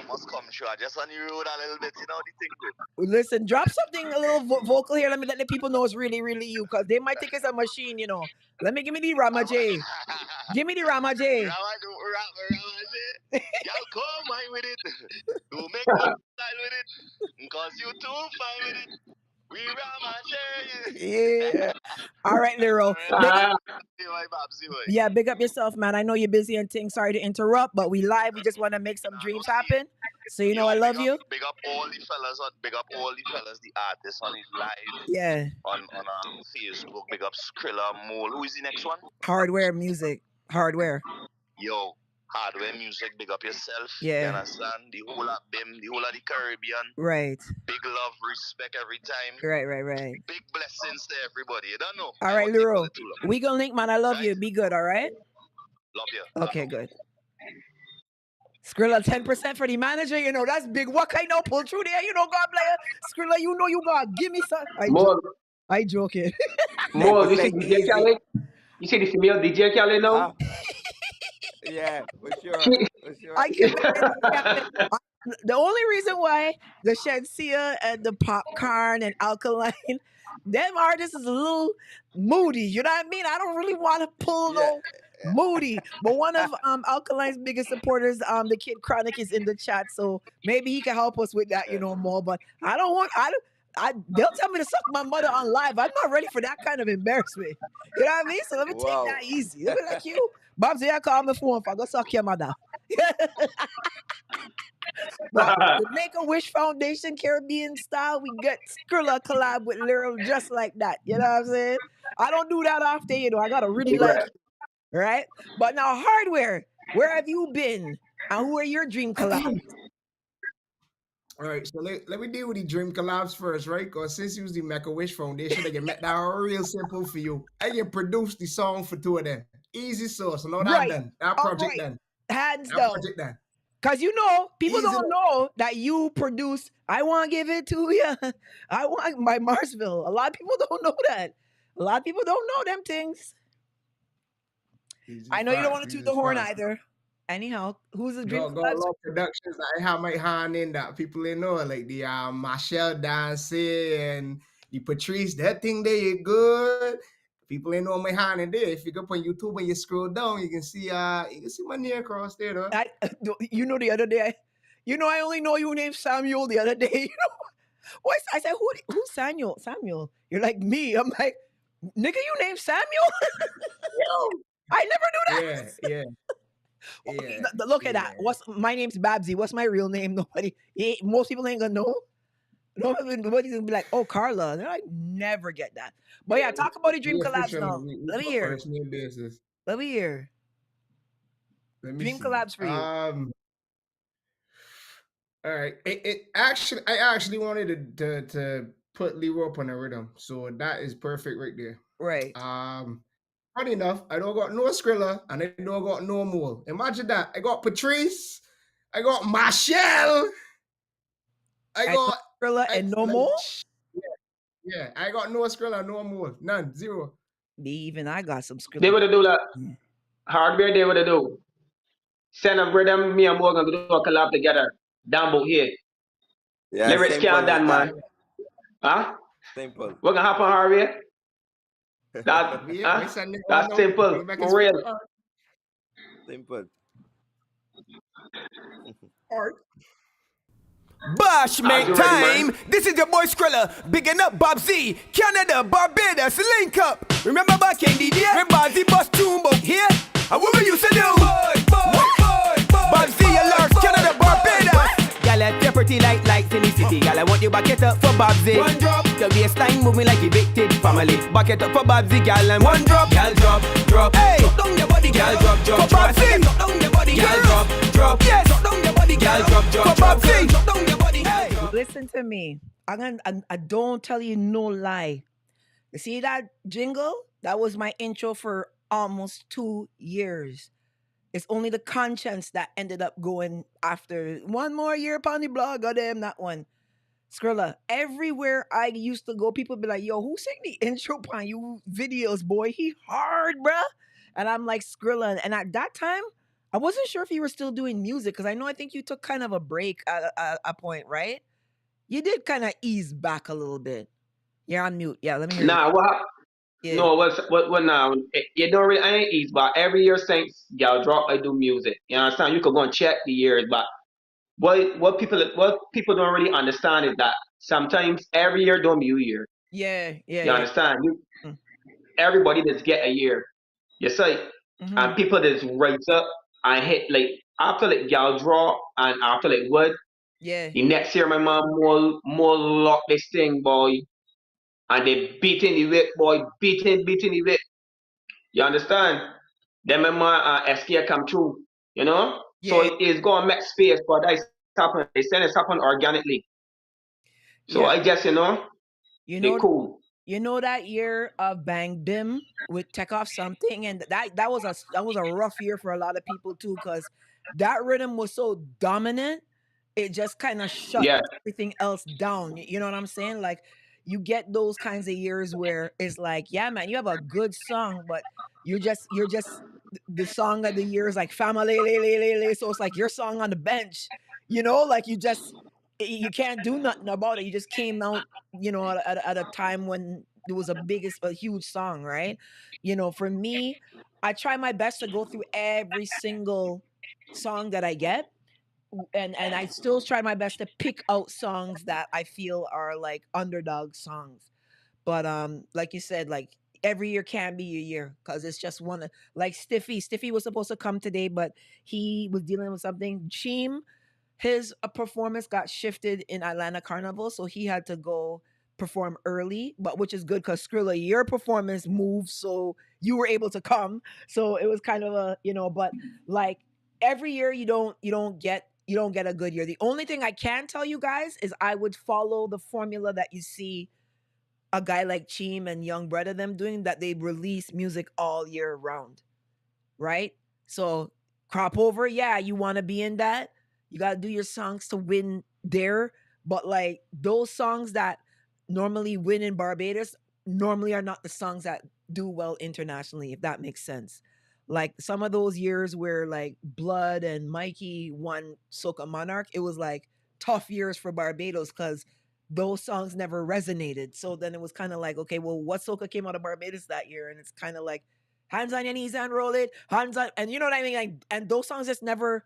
Must come sure. I just want you road a little bit, you know the thing good. Listen, drop something a little vocal here. Let me let the people know it's really, really you, because they might think it's a machine, you know. Give me the Rama J. Give me the Rama J. Rama J. Y'all come mine with it. You make no style with it. Cause you too fine with it. We Rama J. Yeah. All right, Lero. Yeah, big up yourself, man. I know you're busy and things. Sorry to interrupt, but we live. We just want to make some dreams happen. So you know I love you. Big up all the fellas, the artists on his live. Yeah. On Facebook. Big up Scrilla, Mole. Who is the next one? Hardware Muzyk. Hardware. Yo, Hardware Muzyk. Big up yourself. Yeah. You understand? The whole of BIM, the whole of the Caribbean. Right. Big love, respect every time. Right. Big blessings to everybody. You don't know. All right, Lero. We gonna link, man. I love you. Be good, all right? Love you. Okay, good. Scrilla 10% for the manager, you know, that's big. What kind of pull through there? You know, God bless you. Scrilla, you know you gotta give me some. I joking. More, you see DJ Khaled? You see the female DJ Khaled now? Yeah, for sure. I can the only reason why the Shensia and the popcorn and alkaline, them artists is a little moody. You know what I mean? I don't really want to pull no moody. But one of Alkaline's biggest supporters, the Kid Chronic, is in the chat, so maybe he can help us with that, you know, more. But they'll tell me to suck my mother on live. I'm not ready for that kind of embarrassment. You know what I mean? So let me take that easy. Let me like you. Babbzy, I call my phone if I go suck your mother. But the Make-A-Wish Foundation Caribbean style, we get Scrilla collab with Lyrical just like that. You know what I'm saying? I don't do that often, you know. I gotta really like it. Right? But now Hardware, where have you been? And who are your dream collabs? All right, so let me deal with the dream collabs first, right? Because since you use the Make-A-Wish Foundation, I can make that real simple for you. I can produce the song for two of them. Easy source. No, that done. That project done. Hands that down. Project done. Because you know, people don't know that you produce, I want to give it to you. I want by Marsville. A lot of people don't know that. A lot of people don't know them things. I know you don't want to toot the horn either. Anyhow, who's the dream collab? Go productions. I have my hand in that. People they know, like the Michelle Dancey and the Patrice. That thing there good. People ain't know my hand in there. If you go up on YouTube and you scroll down, you can see my name across there, though. You know, the other day, I only know you named Samuel the other day. You know, I said, who's Samuel? Samuel. You're like me. I'm like, nigga, you named Samuel? I never knew that. Yeah. Look at that. My name's Babbzy. What's my real name? Most people ain't gonna know. Nobody's gonna be like, oh, Carla. They're like, never get that. But yeah, talk about the dream collabs now. Let me hear. Let me hear. Dream collabs for you. All right. I actually wanted to put Leroy up on a rhythm, so that is perfect right there. Right. Funny enough, I don't got no Scrilla and I don't got no Mole. Imagine that. I got Patrice. I got Michelle. I got Scrilla and no Mole? Yeah. I got no Scrilla, no Mole. None. Zero. Even I got some Scrilla. They would do that. Hardware, they would do. Send a brother, me and Morgan to do a collab together. Down both here. Yeah, lyrics can't done, man. Huh? Simple. What gonna happen, Hardware? That's simple. For real. Simple. Bashment time! This is your boy Scrilla, bigging up Babbzy, Canada, Barbados, link up. Remember back in the day when Babbzy bust tune bout here? And what we used to do? Babbzy, Canada, Barbados. you back it up for Babbzy. One drop, your waistline moving like evicted family. Back it up for Babbzy, girl, and one drop, girl, drop. Hey, drop down your body, girl, drop. For Babbzy, drop down your body, girl, drop. Yes, drop down your body, girl, drop. For Babbzy, drop down your body. Hey. Listen to me. I don't tell you no lie. You see that jingle? That was my intro for almost 2 years. It's only the conscience that ended up going after one more year upon the blog. Goddamn that one. Scrilla. Everywhere I used to go, people be like, yo, who sang the intro upon you videos, boy? He hard, bruh. And I'm like, Scrilla. And at that time, I wasn't sure if you were still doing music because I think you took kind of a break at a point, right? You did kind of ease back a little bit. You're on mute. Yeah, let me hear you. Nah, what? Yeah. No, what now? You don't really, I ain't easy, but every year since y'all drop, I do music. You understand? You could go and check the years, but what people don't really understand is that sometimes every year don't be a year. Yeah, You understand? Everybody just get a year. You say, and people just rise up and hit like after like y'all draw and after like what Yeah. the next year my mom more lock this thing, boy, and they beating the whip, boy, beating the whip. You understand? Then my mom SK come through, you know? So Yeah. it is gonna make space for that happen. They said it's happen organically. So Yeah. I guess You they know, cool. you know that year of Bang Bim with Take Off Something, and that was a rough year for a lot of people too, because that rhythm was so dominant, it just kind of shut Yeah, everything else down. You know what I'm saying? Like you get those kinds of years where it's like, yeah, man, you have a good song, but you're just the song of the year is like family, so it's like your song on the bench. Like you can't do nothing about it. You just came out at a time when there was a huge song, right? For me, I try my best to go through every single song that I get, and I still try my best to pick out songs that I feel are like underdog songs. But like you said, like every year can be a year because it's just one like Stiffy. Stiffy was supposed to come today, but he was dealing with something. Cheem, his performance got shifted in Atlanta Carnival, so he had to go perform early, but which is good because Skrilla, your performance moved, so you were able to come. So it was kind of but like every year you don't get a good year. The only thing I can tell you guys is I would follow the formula that you see a guy like Cheem and Young Brother them doing, that they release music all year round, right? So crop over, yeah, you want to be in that. You got to do your songs to win there, but like those songs that normally win in Barbados normally are not the songs that do well internationally, if that makes sense. Like some of those years where like Blood and Mikey won Soca Monarch, it was like tough years for Barbados because those songs never resonated. So then it was kind of like, okay, well, what soca came out of Barbados that year? And it's kind of like hands on your knees and roll it, hands on, and you know what I mean? Like, and those songs just never,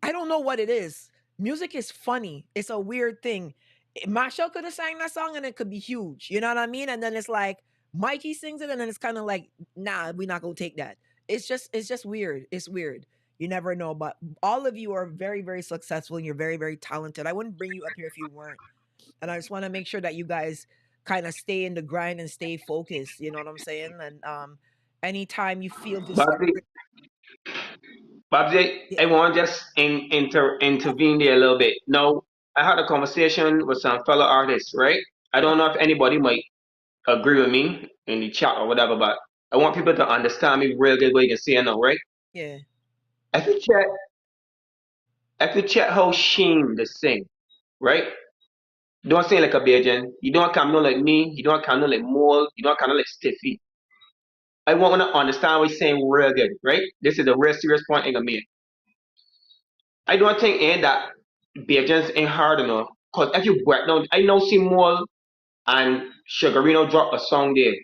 I don't know what it is. Music is funny. It's a weird thing. Marshall could have sang that song and it could be huge. You know what I mean? And then it's like Mikey sings it and then it's kind of like, nah, we're not gonna take that. It's just weird. It's weird. You never know. But all of you are very, very successful and you're very, very talented. I wouldn't bring you up here if you weren't. And I just want to make sure that you guys kind of stay in the grind and stay focused. You know what I'm saying? And anytime you feel Babbzy, discouraged, Babbzy, yeah, I want to just intervene there a little bit. Now, I had a conversation with some fellow artists, right? I don't know if anybody might agree with me in the chat or whatever, but I want people to understand me real good what you can see now, right? yeah, If you check, if you check how Sheen the sing, right? You don't sing like a Bajan. You don't come no like me. You don't come no like Mole. You don't come no like Stiffy. I want to understand what you're saying real good, right? This is a real serious point in a minute. I don't think that Bajans ain't hard enough. Cause if you break down, I know see Mole and Sugarino drop a song there.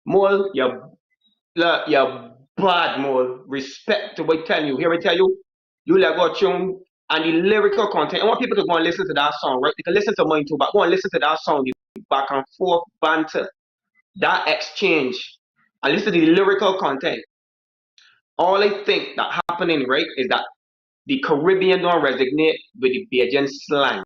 Mole, you're bad Mole. Respect to what I tell you. Here I tell you, you like go tune and the lyrical content. I want people to go and listen to that song, right? They can listen to mine too, but go and listen to that song, the back and forth banter, that exchange, and listen to the lyrical content. All I think that happening, right, is that the Caribbean don't resonate with the Bajan slang.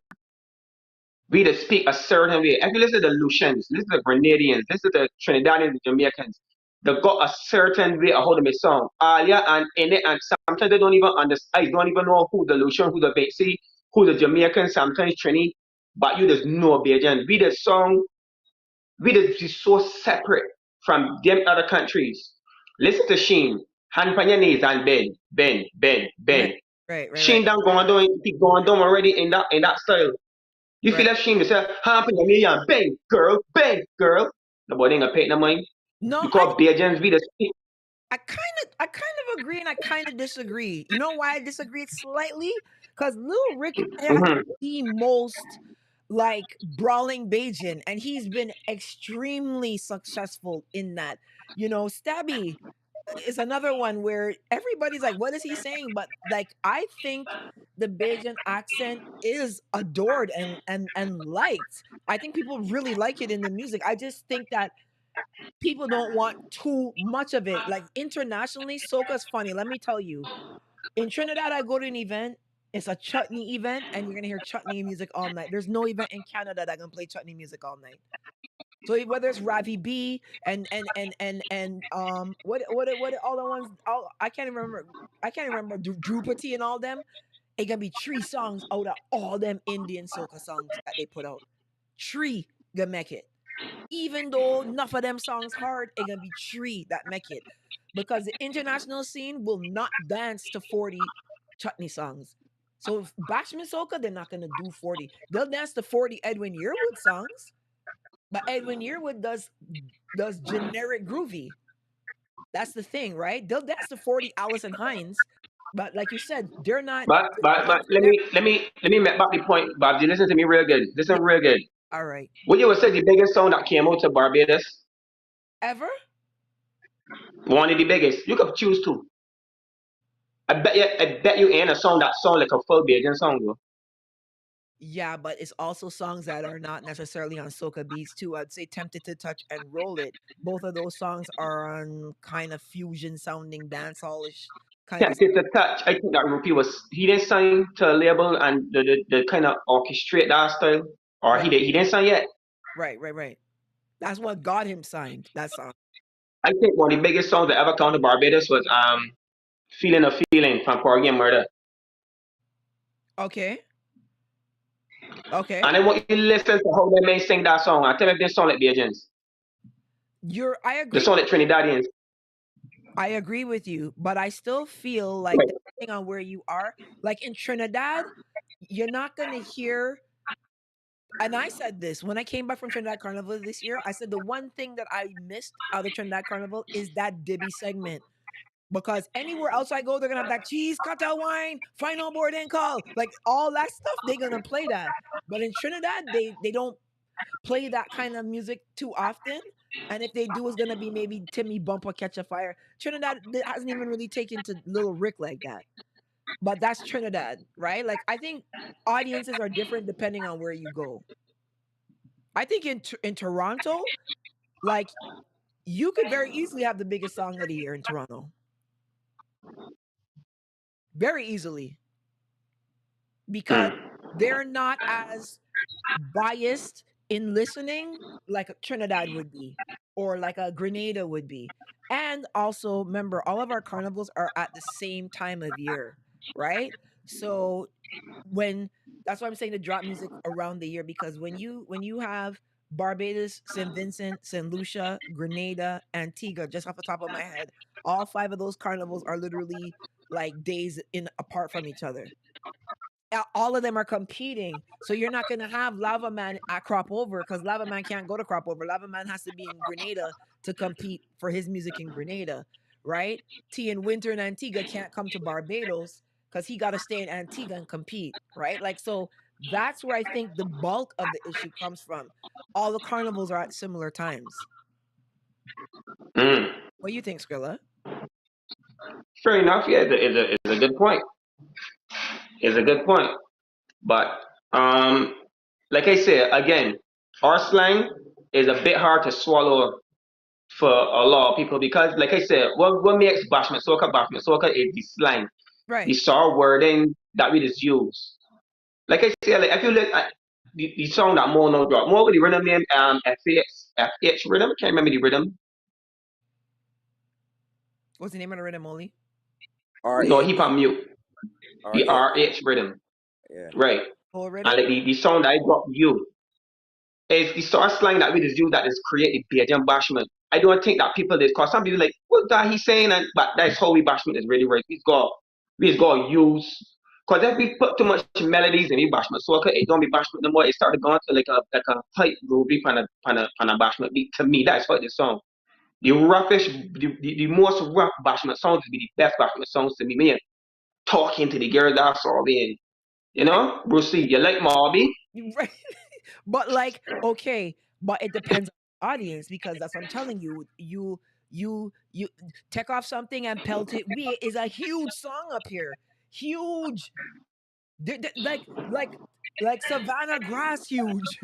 we just speak a certain way. If you listen to the Lucians, listen to the Grenadians, listen to the Trinidadians, the Jamaicans, they got a certain way of how they song. Yeah, and in it, and sometimes they don't even understand. I don't even know who the Lucian, who the Babbzy, who the Jamaican, sometimes Trini, but you just know Bajan. We the song, we just be so separate from them other countries. Listen to Sheen, hand on your knees and bend, bend, bend, Right, bend. right, right, right, Sheen done going down already in that style. You feel right. that Sheen, they say, hand on your knees and bend, girl. Nobody ain't gonna pay no mind. No, Because Bajans, we the speak. I kind of agree and I kind of disagree. You know why I disagree slightly? Because Lil Rick has Mhm. the most like brawling Bajan, and he's been extremely successful in that. Stabby is another one where everybody's like, "What is he saying?" But like, I think the Bajan accent is adored and liked. I think people really like it in the music. I just think that people don't want too much of it. Like internationally, soca's funny. Let me tell you, in Trinidad, I go to an event. It's a chutney event, and you're gonna hear chutney music all night. There's no event in Canada that can play chutney music all night. So whether it's Ravi B and what all the ones, all I can't remember Drupati and all them. It can be three songs out of all them Indian soca songs that they put out. Three gonna make it. Even though enough of them songs hard, it gonna be three that make it. Because the international scene will not dance to 40 chutney songs. So if Bashment Soca, they're not gonna do 40. They'll dance to 40 Edwin Yearwood songs, but Edwin Yearwood does generic groovy. That's the thing, right? They'll dance to 40 Allison Hines, but like you said, they're not But let me make back the point, Bob. You listen to me real good. yeah, Listen real good. all right. What you would say the biggest song that came out to Barbados? Ever? One of the biggest. You could choose two. I bet you ain't a song that sound like a full Bajan song, bro. Yeah, but it's also songs that are not necessarily on soca beats too. I'd say "Tempted to Touch" and "Roll It." Both of those songs are on kind of fusion sounding dancehallish kind of. Tempted to Touch. I think that Rupee was he didn't sign to a label and the kind of orchestrate that style, or Right, he didn't sign yet. right, right, right. That's what got him signed. That song. I think one of the biggest songs that ever come to Barbados was "Feeling a Feeling" from Porgy and Murder. Okay, okay. And I want you to listen to how they may sing that song. I tell you if they sound like Bajans. I They agree. sound like Trinidadians. I agree with you, but I still feel like Right. depending on where you are, like in Trinidad, you're not gonna hear. And I said this when I came back from Trinidad Carnival this year. I said the one thing that I missed out of Trinidad Carnival is that Dibby segment. Because anywhere else I go, they're gonna have that cheese, cocktail wine, final board and call, like all that stuff. They're gonna play that. But in Trinidad, they don't play that kind of music too often. And if they do, it's gonna be maybe Timmy Bumper Catch a Fire. Trinidad hasn't even really taken to Little Rick like that. But that's Trinidad, right? Like I think audiences are different depending on where you go. I think in Toronto, like you could very easily have the biggest song of the year in Toronto, very easily, because Mm. they're not as biased in listening like a Trinidad would be or like a Grenada would be. And also remember all of our carnivals are at the same time of year, right? So when that's why I'm saying to drop music around the year because when you have Barbados, St. Vincent, St. Lucia, Grenada, Antigua, just off the top of my head, all five of those carnivals are literally like days in apart from each other. All of them are competing. So you're not gonna have Lava Man at Crop Over because Lava Man can't go to Crop Over. Lava Man has to be in Grenada to compete for his music in Grenada, right? T in Winter and Antigua can't come to Barbados because he got to stay in Antigua and compete, right? Like so that's where I think the bulk of the issue comes from. All the carnivals are at similar times. Mm. What do you think, Skrilla? Fair enough. Yeah, it's a good point. It's a good point. But um, like I said again, our slang is a bit hard to swallow for a lot of people because, like I said, what makes Bashment Soca is the slang, the Right. short wording that we just use. Like I said, like if you look at the song that Mono dropped. More with the rhythm name FH rhythm. Can't remember the rhythm. What's the name of the rhythm, Molly? No, RH. he on mute. The RH. RH rhythm. Yeah. Right. Whole And rhythm? like the song that I dropped you is the sort of slang that we just use that is created Bajan bashment. I don't think that people did cause some people like what that he's saying and but that's how we bashment is really right. We just got use because if we put too much melodies in we bashment so it don't be bashment no more. It started going to like a hype groovy pan a bashment beat. To me, that's what the song. The roughest the most rough bashment songs would be the best bashment songs to me. Man, talking to the girl that's all in. You Right. know, Bruce Lee, you like Marby? Right. But like, okay, but it depends on the audience because that's what I'm telling you. You take off something and pelt it. We is a huge song up here. Huge. Like Savannah Grass huge.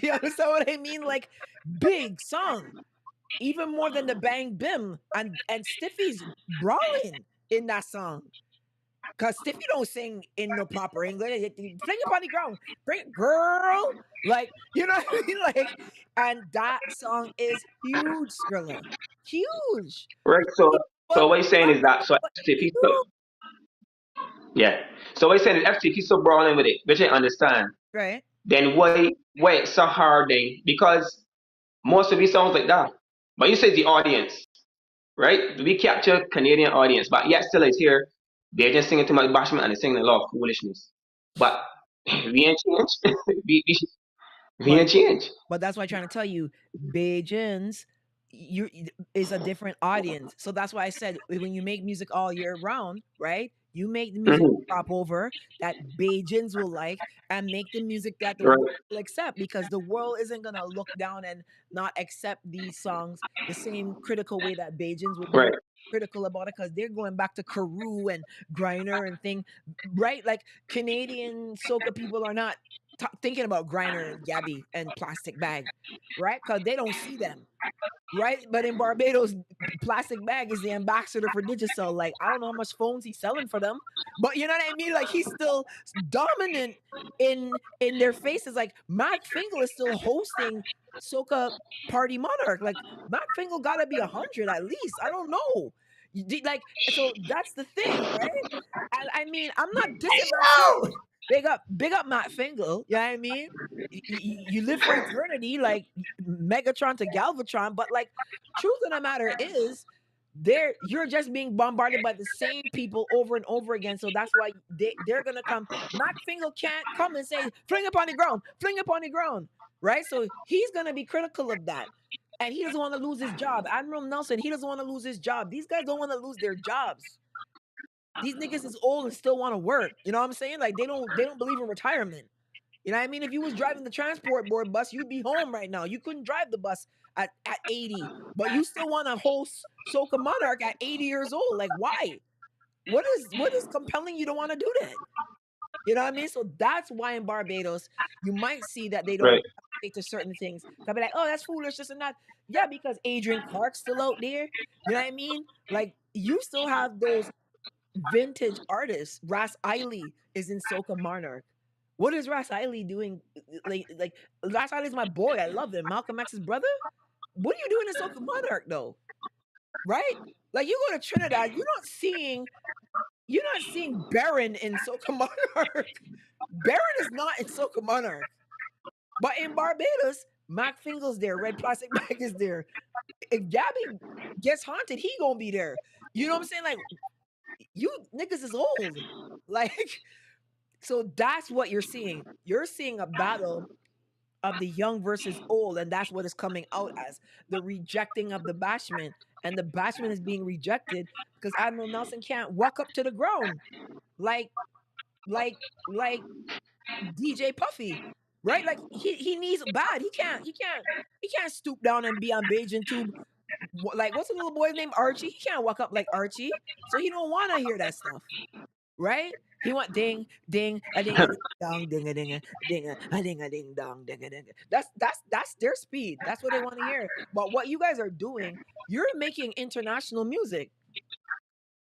You understand what I mean? Like big song. Even more than the Bang Bim and Stiffy's brawling in that song. Cause Stiffy don't sing in no proper English. Fling up on the ground, bring it, girl. Like you know what I mean? Like, and that song is huge, Scrilla, huge. Right. So But what he's saying is that so but FTP so huge, yeah. So what he's saying is FTP so brawling with it, which I understand. right? Then why it's so hard then because most of these songs like that. But you say the audience, right? We capture Canadian audience, but yet still it's here. They're just singing too much bashment and they're singing a lot of foolishness. But we ain't changed. we But ain't changed. But that's why I'm trying to tell you, Bajans you is a different audience. So that's why I said when you make music all year round, right? You make the music Hmm. crop over that Bajans will like and make the music that the world Right, will accept because the world isn't gonna look down and not accept these songs the same critical way that Bajans will be right, critical about it because they're going back to Carew and Griner and thing, right? Like Canadian soca people are not thinking about Griner and Gabby and Plastic Bag, right? Because they don't see them, right? But in Barbados, Plastic Bag is the ambassador for Digicel. Like I don't know how much phones he's selling for them, but you know what I mean. Like he's still dominant in their faces. Like Mac Fingal is still hosting Soca Party Monarch. Like Mac Fingal got to be 100 at least. I don't know. Like so that's the thing, right? I mean, I'm not dissing Mac Fingal. Big up Matt Fingal. You know what I mean? You live for eternity, like Megatron to Galvatron, but like truth of the matter is you're just being bombarded by the same people over and over again. So that's why they're gonna come. Mac Fingal can't come and say, fling up on the ground, fling up on the ground. Right? So he's gonna be critical of that. And he doesn't want to lose his job. Admiral Nelson, he doesn't want to lose his job. These guys don't want to lose their jobs. These niggas is old and still want to work. You know what I'm saying? Like they don't believe in retirement. You know what I mean? If you was driving the transport board bus, you'd be home right now. You couldn't drive the bus at 80, but you still want to host Soca Monarch at 80 years old. Like why? What is compelling you to want to do that? You know what I mean? So that's why in Barbados you might see that they don't right. take to certain things. They'll be like, oh, that's foolish, this and that. Yeah, because Adrian Clark's still out there. You know what I mean? Like you still have those vintage artists. Ras Eiley is in Soca Monarch. What is Ras Eiley doing? Like Ras Eiley's my boy. I love him. Malcolm X's brother. What are you doing in Soca Monarch though? Right? Like you go to Trinidad, you're not seeing Baron in Soca Monarch. Baron is not in Soca Monarch. But in Barbados, Mac Fingal's there, Red Plastic Bag is there. If Gabby gets haunted, he gonna be there. You know what I'm saying? Like you niggas is old. Like so that's what you're seeing. You're seeing a battle of the young versus old, and that's what is coming out as the rejecting of the bashment. And the bashment is being rejected because Admiral Nelson can't walk up to the ground like like like DJ Puffy. Right? Like he needs bad. He can't stoop down and be on Beijing tube. Like what's the little boy's name? Archie. He can't walk up like Archie. So he don't want to hear that stuff. Right? He want ding, ding, a ding, a ding, dong, ding, a ding, a ding, a ding, dong, ding, a ding. That's their speed. That's what they want to hear. But what you guys are doing, you're making international music,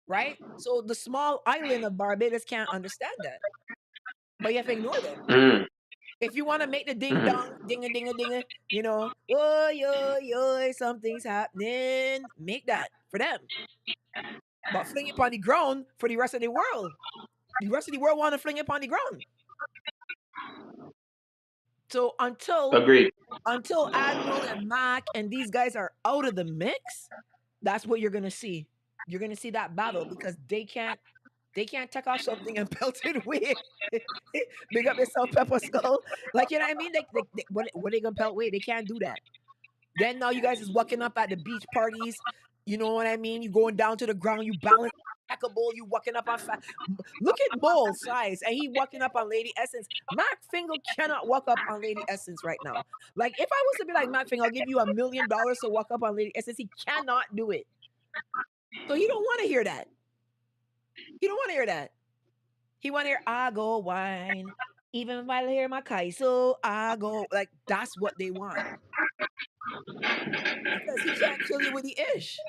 right? So the small island of Barbados can't understand that, but you have to ignore them. Mm. If you want to make the ding Mhm. dong, ding a ding a ding a, oh yo yo, something's happening. Make that for them, but fling it upon the ground for the rest of the world. The rest of the world want to fling it upon the ground. So Agreed. until Admiral and Mac and these guys are out of the mix, that's what you're gonna see. You're gonna see that battle because they can't take off something and pelt it away. Big up yourself, Pepper Skull. Like you know what I mean? What they gonna pelt away? They can't do that. Then now you guys is walking up at the beach parties. You know what I mean? You going down to the ground, you balance impeccable, you walking up on look at Mole's size, and he walking up on Lady Essence. Mac Finger cannot walk up on Lady Essence right now. Like if I was to be like Mac Finger, I'll give you $1 million to walk up on Lady Essence. He cannot do it. So he don't want to hear that. He don't want to hear that. He want to hear I go wine. Even if I hear my kaiso, I go like that's what they want. Because he can't kill you with the ish.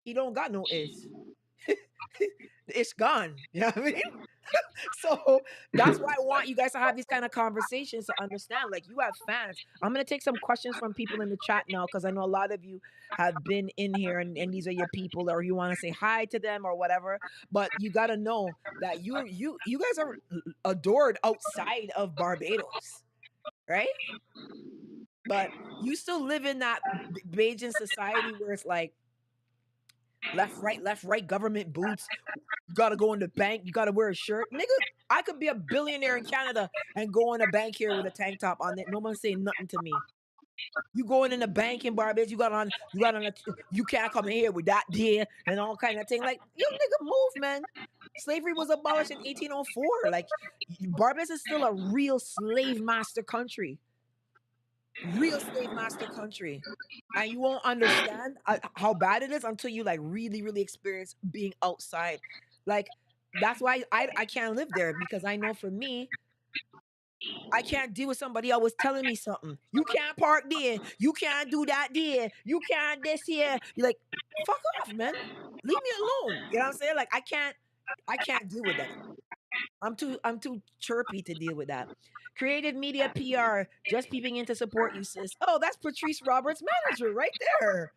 He don't got no ish. The ish gone. You know what I mean? So that's why I want you guys to have these kind of conversations to understand. Like you have fans. I'm gonna take some questions from people in the chat now because I know a lot of you have been in here and these are your people, or you want to say hi to them or whatever. But you gotta know that you guys are adored outside of Barbados, right? But you still live in that Bajan society where it's like left, right, government boots. You gotta go in the bank. You gotta wear a shirt, nigga. I could be a billionaire in Canada and go in a bank here with a tank top on it. No one's saying nothing to me. You going in the bank in Barbados, you can't come in here with that deer and all kind of thing. Like, you nigga move, man. Slavery was abolished in 1804. Like, Barbados is still a real slave master country. Real slave master country. And you won't understand how bad it is until you like really, really experience being outside. Like, that's why I can't live there because I know for me, I can't deal with somebody always telling me something. You can't park there. You can't do that there. You can't this here. You're like, fuck off, man. Leave me alone. You know what I'm saying? Like I can't deal with that. I'm too chirpy to deal with that. Creative media PR, just peeping in to support you, sis. Oh, that's Patrice Roberts' manager right there.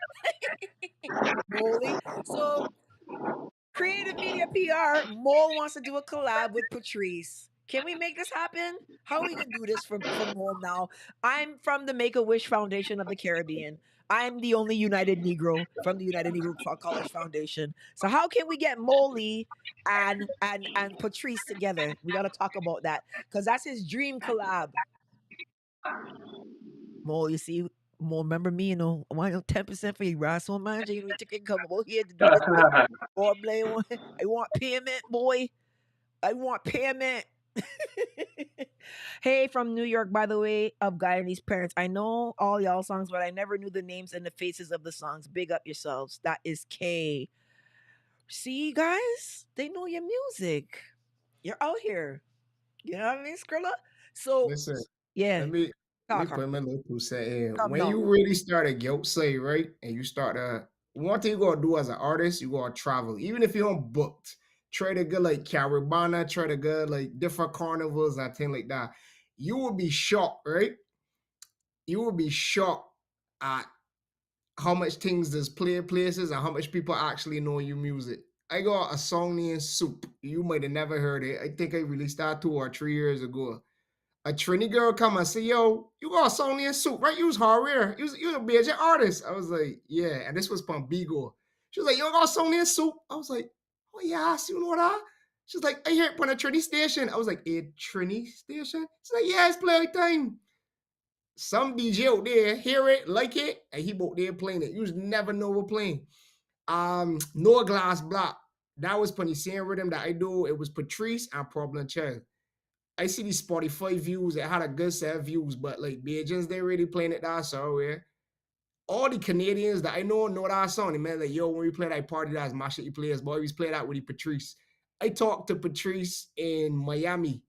Molly. So creative media PR, Mole wants to do a collab with Patrice. Can we make this happen? How are we gonna do this for Mole now? I'm from the Make a Wish Foundation of the Caribbean. I'm the only United Negro from the United Negro College Foundation. So how can we get Molly and Patrice together? We gotta talk about that because that's his dream collab. Mole, you see, Mole, remember me? I want 10% for you, right? So man, you can come over here to do this. Boy, I want payment, boy. I want payment. Hey, from New York, by the way, of Guyanese parents. I know all y'all songs, but I never knew the names and the faces of the songs. Big up yourselves. That is K. See, guys, they know your music. You're out here. You know what I mean, Scrilla? So, Listen, yeah, let me talk, put my little 2 cents in. come When now. you really start a guilt say, right? And you start one thing you gotta do as an artist, you gotta travel. Even if you're on booked, try to go like Caribana, try to go like different carnivals and things like that. You will be shocked, right? You will be shocked at how much things there's play places and how much people actually know your music. I got a song named Soup. You might have never heard it. I think I released that 2 or 3 years ago. A Trini girl come and say, yo, you got a song named Soup, right? You was Hardware. You was a major artist. I was like, yeah. And this was from Bigo. She was like, you got a song named Soup? I was like, oh yes, you know that? She's like, I hear it on a Trini station. I was like, a Trini station? She's like, yeah, it's play all the time. Some DJ out there hear it, like it, and he out there playing it. You just never know we're playing. Noah Glass Block. That was from the same rhythm that I do. It was Patrice and Problem Child. I see these Spotify views. It had a good set of views, but like Bajans, they really playing it that somewhere. All the Canadians that I know that song. They man like, yo, when we play that party, that's my shit. You play us, boy. We play that with the Patrice. I talked to Patrice in Miami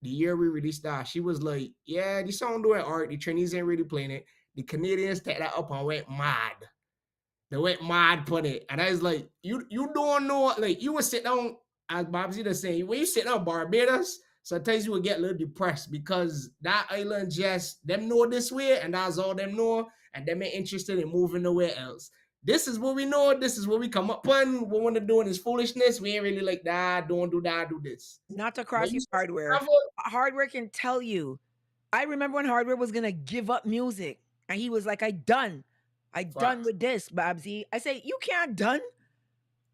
the year we released that. She was like, yeah, the song doing art. The Chinese ain't really playing it. The Canadians take that up and went mad. They went mad put it. And I was like, you don't know, like you would sit down, as Babbzy was saying, when you sit down Barbados, sometimes you will get a little depressed because that island just them know this way and that's all them know, and them ain't interested in moving nowhere else. This is what we know, this is what we come up on. What we want to do in is foolishness. We ain't really like that, don't do that, do this. Not to When cross you you, Hardware. travel, Hardware can tell you. I remember when Hardware was gonna give up music, and he was like, I done facts. with this, Babbzy." I say, "You can't done."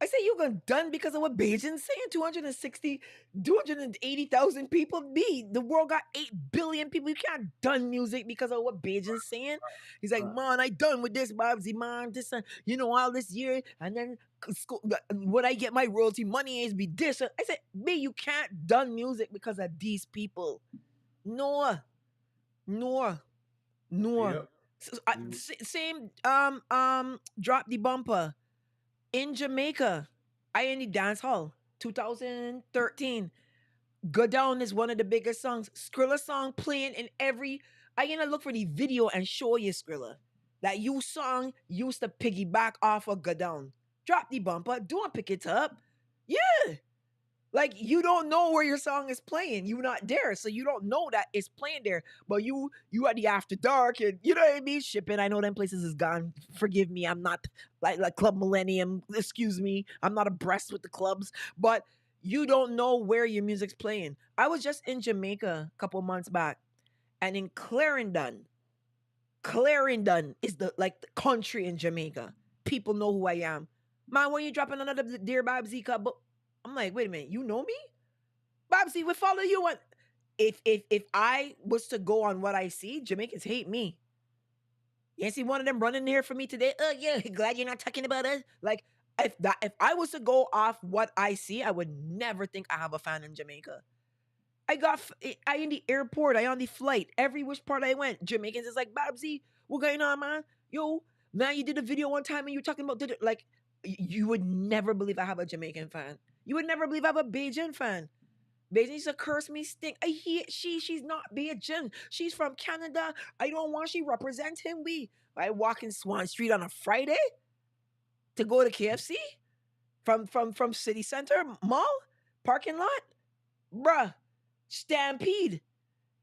I say, "You gonna done because of what Beijing's saying? 260, 280,000 people. The world got 8 billion people. You can't done music because of what Beijing's saying." He's like, "Man, I done with this, Babbzy, man. This, all this year, and then when I get my royalty money is be this." I said, "Me, you can't done music because of these people. No, no, no." Yep. Same, drop the bumper in Jamaica. I in the dance hall, 2013. Go Down is one of the biggest songs. Scrilla song playing in every. I gonna look for the video and show you Scrilla. That you song used to piggyback off of Go Down. Drop the bumper. Don't pick it up. Yeah. Like you don't know where your song is playing. You're not there, so you don't know that it's playing there. But you at the after dark, and you know what I mean. Shipping. I know them places is gone. Forgive me. I'm not like Club Millennium. Excuse me. I'm not abreast with the clubs. But you don't know where your music's playing. I was just in Jamaica a couple months back, and in Clarendon. Clarendon is the country in Jamaica. People know who I am. Man, when you dropping another Dear Babbzy cup, but I'm like, wait a minute, you know me? Babbzy, we follow you on. If I was to go on what I see, Jamaicans hate me. You see one of them running here for me today. Oh yeah, glad you're not talking about us. Like if I was to go off what I see, I would never think I have a fan in Jamaica. I in the airport, I on the flight, every which part I went, Jamaicans is like, Babbzy, what going on, man? Yo, man, you did a video one time and you talking about like you would never believe I have a Jamaican fan. You would never believe I have a Beijing fan. Beijing used to curse me, stink. I hate she's not Beijing. She's from Canada. I don't want she representing we. I walk in Swan Street on a Friday to go to KFC from City Center Mall parking lot, bruh. Stampede.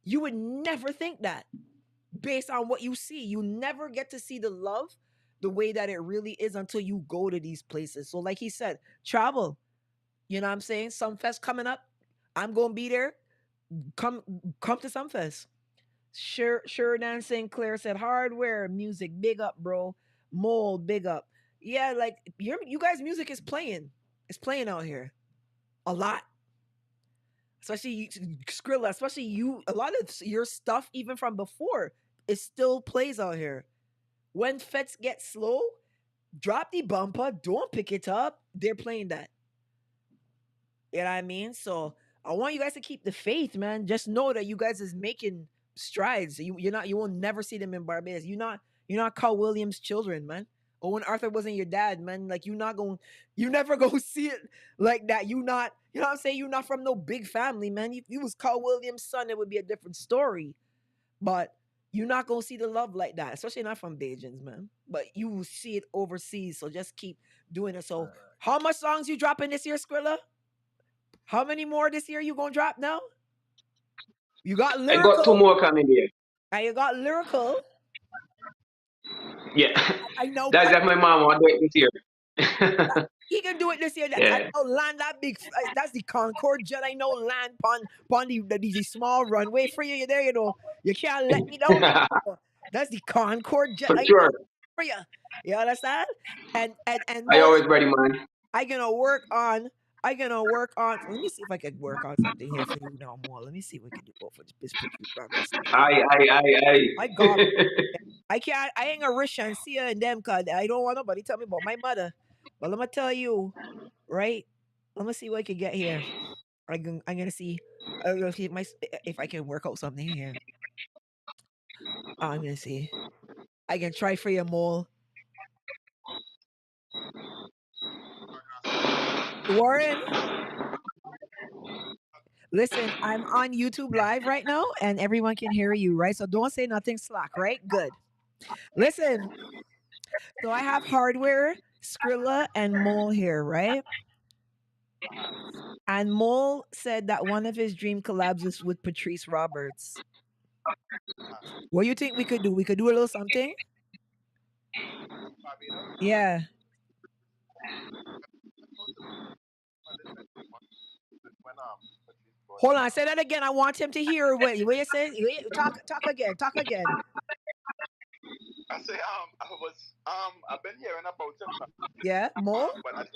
You would never think that based on what you see. You never get to see the love the way that it really is until you go to these places. So, like he said, travel. You know what I'm saying? Sumfest coming up. I'm gonna be there. Come to Sumfest. Sure Dan St. Clair said Hardware Muzyk, big up, bro. Mold, big up. Yeah, like you guys' music is playing. It's playing out here. A lot. Especially Scrilla, especially you, a lot of your stuff, even from before, it still plays out here. When fets get slow, drop the bumper, don't pick it up. They're playing that. You know what I mean? So I want you guys to keep the faith, man. Just know that you guys is making strides. You will never see them in Barbados. You're not Carl Williams' children, man. Or when Arthur wasn't your dad, man. Like you never go see it like that. You know what I'm saying? You're not from no big family, man. If you was Carl Williams' son, it would be a different story. But you're not gonna see the love like that, especially not from Bajans, man. But you will see it overseas. So just keep doing it. So how much songs you dropping this year, Scrilla? How many more this year you gonna drop now? You got I got two lyrical, more coming there. and you got lyrical. Yeah. I know, That's my mom want to do it this year. he can do it this year. I Yeah. know land that big. That's the Concorde jet. I know land pon the small runway for you. You there, you know. You can't let me down. That's the Concorde jet. For I know sure. for you. You understand? And I more. always ready, man. I gonna work on. I gonna work on. Let me see if I can work on something here for you now more. Let me see what we can do for this put you progress. My God, Aye. I can't. I ain't a rich and see her in them cause I don't want nobody tell me about my mother. But let me tell you, right? Let me see what I can get here. I'm gonna see. I'm gonna see if I can work out something here. I'm gonna see. I can try for your mole. Warren, listen, I'm on YouTube live right now, and everyone can hear you, right? So don't say nothing slack, right? Good. Listen, so I have Hardware, Scrilla, and Mole here, right? And Mole said that one of his dream collabs is with Patrice Roberts. What do you think we could do? We could do a little something? Barbados. Yeah. When Patrice brought Hold on, say that again. I want him to hear what you say. Talk again. Talk again. I say I've been hearing about him now. Yeah, Mole? But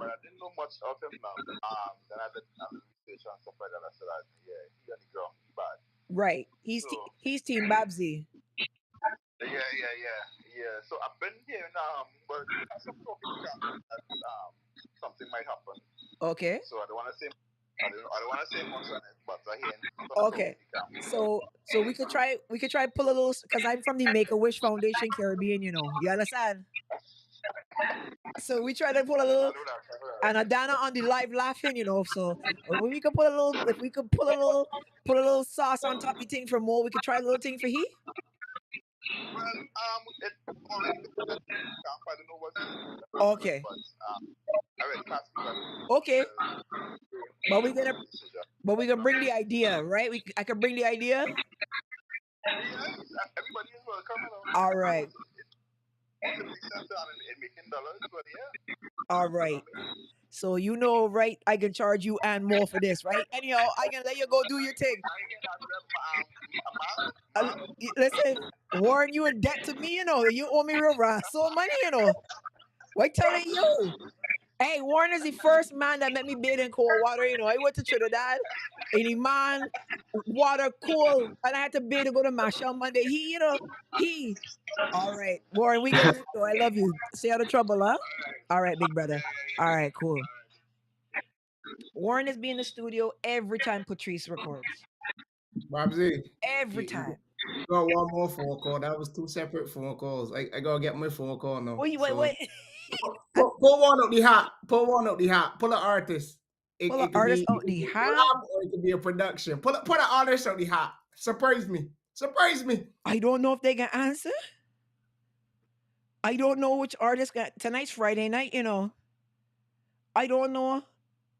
but I didn't know much of him now. Then I did research and stuff like that. I said he on the ground, he bad. Right. So He's Team Babbzy. yeah. So I've been hearing but some talking that something might happen. Okay. So I don't want to say want to say much on it, but I hear Okay. So we could try pull a little because I'm from the Make a Wish Foundation Caribbean, you know. You understand? So we try to put a little and Adana on the live laughing, you know. So we could put a little if we could put a little sauce on top of the thing for more, we could try a little thing for he. Well, it already I don't know what's Okay. but I already passed but Okay. But we're gonna bring the idea, right? I can bring the idea. Everybody is welcome, you know. All right. Once it makes sense and making dollars, but yeah. All right. So you know, right? I can charge you and more for this, right? Anyhow, I can let you go do your thing. Listen, Warren, you in debt to me, you know. You owe me real so money, you know. What telling you? Hey, Warren is the first man that met me bathe in cold water, you know. I went to Trinidad, and the man, water cold, and I had to bathe to go to Mash on Monday. He. All right, Warren, we gonna let you go. I love you. Stay out of trouble, huh? All right, big brother. All right, cool. Warren is being in the studio every time Patrice records. Babbzy, Every you time. got one more phone call. That was two separate phone calls. I gotta get my phone call now. Wait. Pull one up the hat. Pull one up the hat. Pull an artist. Pull an It could artist be out the a hat. collab or it could be a production. Put an artist out the hat. Surprise me. Surprise me. I don't know if they can answer. I don't know which artist got tonight's Friday night, you know. I don't know.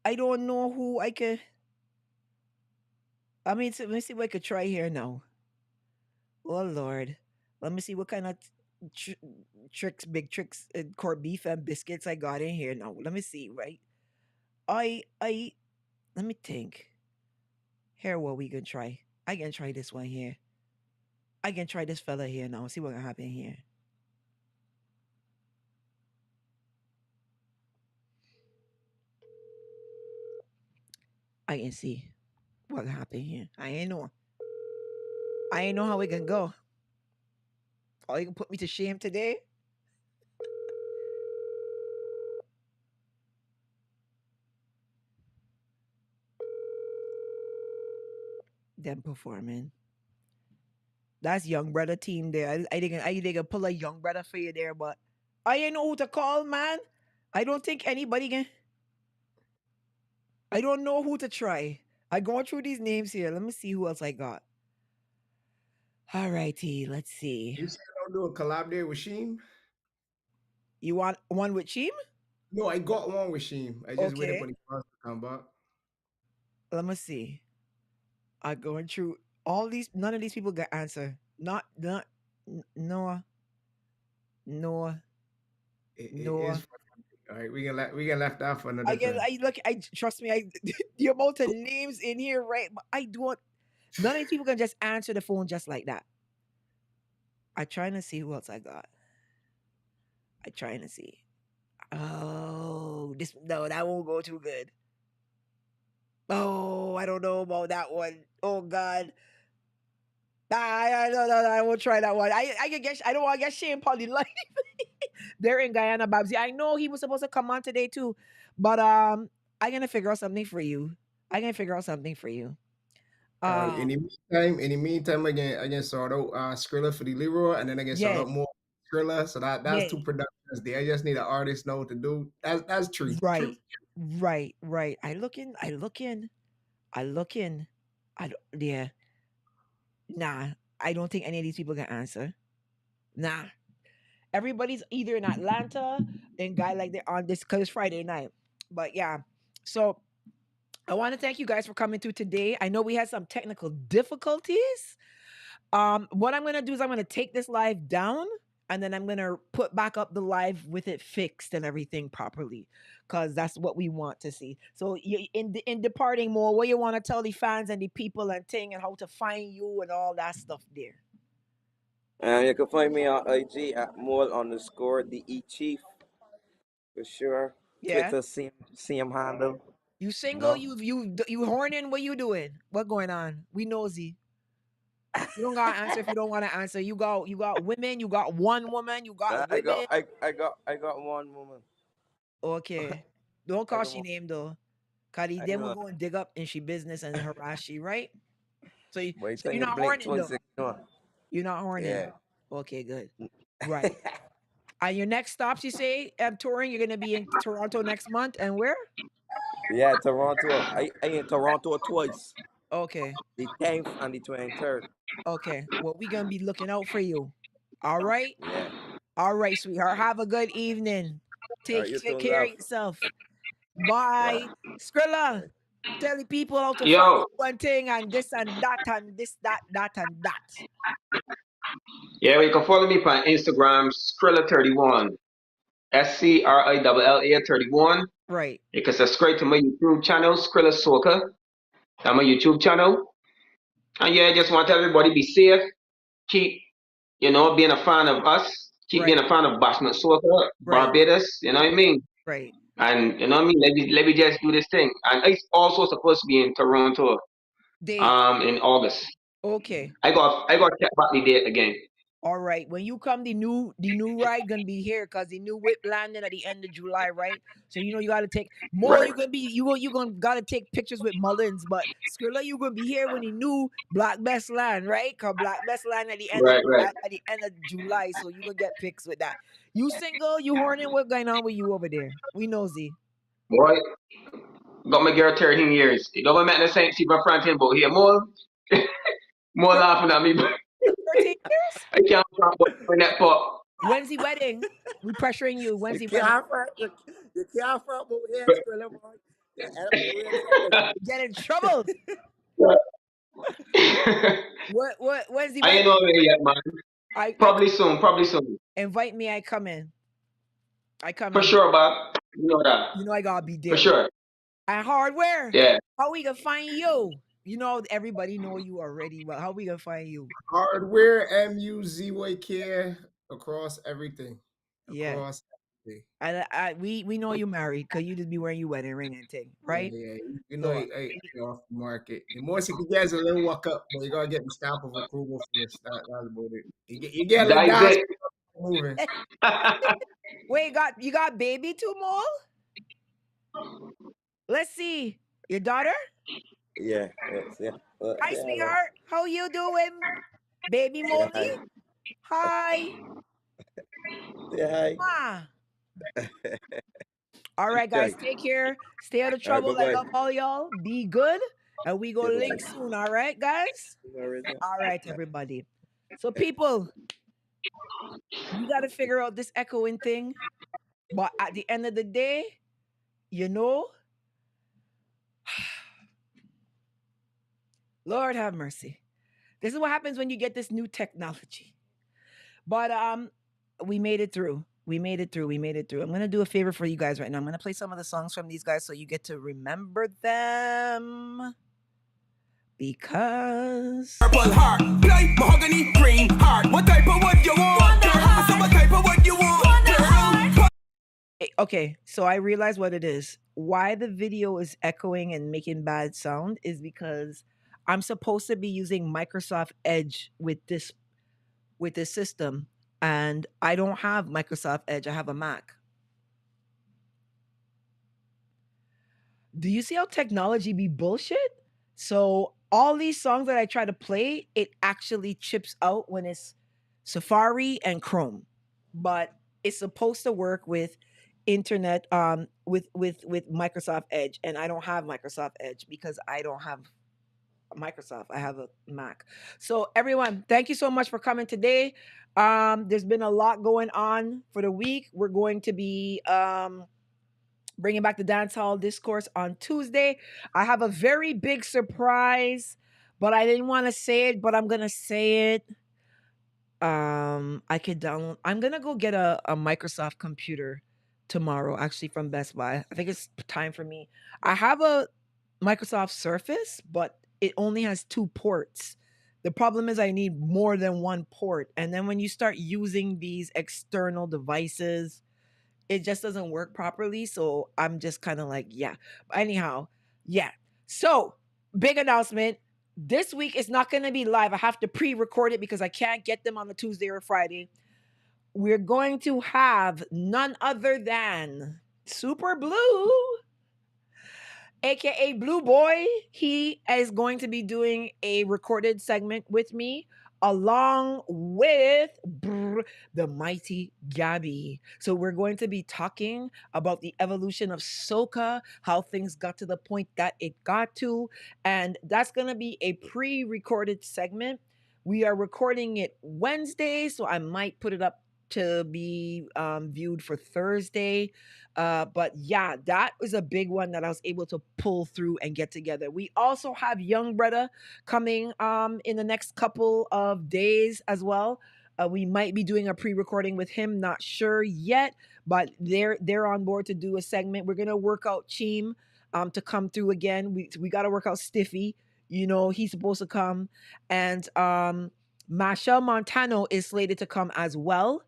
I don't know who I could. I mean, let me see what I could try here now. Oh Lord, let me see what kind of big tricks, corned beef and biscuits I got in here now. Let me see. Right, let me think. Here, what we gonna try? I can try this one here. I can try this fella here now. See what can happen here. I can see what happened here. I ain't know how it can go. Oh, you can put me to shame today? Them performing. That's young brother team there. I think pull a young brother for you there, but I ain't know who to call, man. I don't think anybody can. I don't know who to try. I going through these names here. Let me see who else I got. All righty, let's see. You said don't do a collab there with Sheem? You want one with Sheem? No, I got one with Sheem. I just waited for the cars to come back. Let me see. I going through all these. None of these people got answer. Not Noah. Noah. Noah. All right, we can left that for another time. I trust me. The amount of names in here, right? But I don't. None of these people can just answer the phone just like that. I'm trying to see who else I got. I'm trying to see. Oh, that won't go too good. Oh, I don't know about that one. Oh God. I won't try that one. I can guess. I don't want to get Shane Polly live. They're in Guyana, Babbzy. I know he was supposed to come on today too, but I'm gonna figure out something for you. All right, in the meantime, I can sort out Scrilla for the Leroy, and then I can sort out more Scrilla. So that's two productions there. I just need an artist know what to do. That's true. Right. I look in. Yeah. Nah, I don't think any of these people can answer. Nah. Everybody's either in Atlanta and guy like they're on this because it's Friday night. But yeah, So I want to thank you guys for coming through today. I know we had some technical difficulties. What I'm gonna do is I'm gonna take this live down and then I'm gonna put back up the live with it fixed and everything properly, cause that's what we want to see. So you in departing more, what you want to tell the fans and the people and thing and how to find you and all that stuff there. And you can find me on IG at mole_the chief for sure. Yeah. Twitter, same handle. You single? No. You horning? What you doing? What going on? We nosy. You don't gotta answer if you don't want to answer. You got women. You got one woman. You got I women. got I got one woman. Okay. Don't I call got she one. name though. Cause I then we'll know. go and dig up in she business and harass she, right? So But you so you're think not Blink horning though. 26 no. You're not horning. Yeah. Okay, good. Right. And your next stops, you say, touring. You're gonna be in Toronto next month, and where? Yeah, Toronto. I in Toronto twice. Okay. The 10th and the 23rd. Okay. Well, we gonna be looking out for you. All right. Yeah. All right, sweetheart. Have a good evening. All right, you Take too, care of love. yourself. Yeah. Bye. Skrilla, Right. tell the people how to find Yo, one thing and this and that and this, that and that. yeah, you can follow me on Instagram, Scrilla31. SCRILLA31. Right. You can subscribe to my YouTube channel, Scrilla Soca. That's my YouTube channel. And yeah, I just want everybody be safe. Keep, being a fan of us. Keep being Right. a fan of Bashment Soca, Right. Barbados. You know what I mean? Right. And you know what I mean? Let me just do this thing. And it's also supposed to be in Toronto, Date. in August. Okay. I got to check back the date again. All right. When you come, the new ride gonna be here because the new whip landing at the end of July, right? So you gotta take more. Right, You gonna gotta take pictures with Mullins, but Skrilla, you gonna be here when the new Black Best land, right? Cause Black Best land at the end of right, right. at the end of July, so you gonna get pics with that. You single? You horny? What going on with you over there? We nosy. Boy, got my girl 13 years. You don't make the same see my front end, but here more Thir- laughing at me, but 13 years? I can't stop when that pop. When's the wedding? We pressuring you. When's You the wedding? can't front you can't front both hands, Skrilla, boy. You end up in real trouble. Get in trouble. When's the I ain't wedding? over here yet, man. I Probably soon, probably soon. invite me. I come in. I come For in. sure, Bob. You know that. You know I gotta be For there. sure. And hardware. Yeah. How we gonna find you? You know everybody know you already, but how we gonna find you? Hardware MUZYK across everything. Yeah. Across everything. We know you married because you just be wearing your wedding ring and thing, Yeah, right? yeah. You know, So I off the market. The more you can get is a little walk up, but you gotta get the stamp of approval first. That's about it. You get a little That gas is moving. it. wait, you got baby too, Mole? Let's see. Your daughter? Yeah, yeah. Hi, Yeah, man. sweetheart. How you doing? Baby Yeah, Molly? hi. Hi. Yeah, hi. Ah. All right, guys. Okay. Take care. Stay out of All right, trouble. I bye-bye. love all y'all. Be good. And we go Yeah, link bye-bye. soon. All right, guys? Alright, All right, yeah. everybody. So, people, we got to figure out this echoing thing. But at the end of the day, you know, Lord have mercy. This is what happens when you get this new technology. But we made it through. We made it through. We made it through. I'm gonna do a favor for you guys right now. I'm gonna play some of the songs from these guys so you get to remember them. Because Purple heart, light mahogany, green heart. What type of wood you want? Girl? I said, what type of wood you want? Girl? okay, so I realize what it is. Why the video is echoing and making bad sound is because I'm supposed to be using Microsoft Edge with this system, and I don't have Microsoft Edge. I have a Mac. Do you see how technology be bullshit? So all these songs that I try to play, it actually chips out when it's Safari and Chrome. But it's supposed to work with internet with Microsoft Edge, and I don't have Microsoft Edge because I don't have Microsoft. I have a Mac. So everyone, thank you so much for coming today. There's been a lot going on for the week. We're going to be bringing back the dance hall discourse on Tuesday. I have a very big surprise, but I didn't want to say it, but I'm gonna say it. I could download. I'm gonna go get a Microsoft computer tomorrow, actually from Best Buy. I think it's time for me. I have a Microsoft Surface, but it only has 2 ports. The problem is I need more than one port, and then when you start using these external devices, it just doesn't work properly. So I'm just kind of like, yeah. But anyhow, yeah. So big announcement. This week is not going to be live. I have to pre-record it because I can't get them on a Tuesday or Friday. We're going to have none other than Super Blue, aka Blue Boy. He is going to be doing a recorded segment with me along with the mighty Gabby. So we're going to be talking about the evolution of soca, how things got to the point that it got to, and that's going to be a pre-recorded segment. We are recording it Wednesday, so I might put it up to be viewed for Thursday. But yeah, that was a big one that I was able to pull through and get together. We also have Young Brother coming in the next couple of days as well. We might be doing a pre-recording with him, not sure yet, but they're on board to do a segment. We're gonna work out Cheem to come through again. We gotta work out Stiffy. You know, he's supposed to come. And Machelle Montano is slated to come as well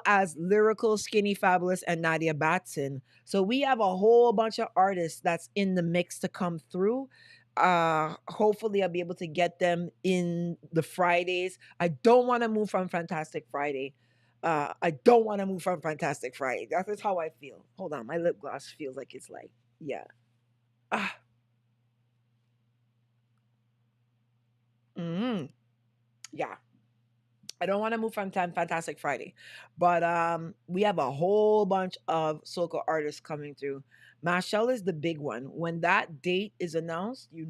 as Lyrical, Skinny Fabulous, and Nadia Batson. So we have a whole bunch of artists that's in the mix to come through. Hopefully I'll be able to get them in the Fridays. I don't want to move from Fantastic Friday. I don't want to move from Fantastic Friday. That is how I feel. Hold on, my lip gloss feels like it's like, yeah. Ah. Yeah. I don't want to move from Fantastic Friday, but we have a whole bunch of soca artists coming through. Machelle is the big one. When that date is announced, you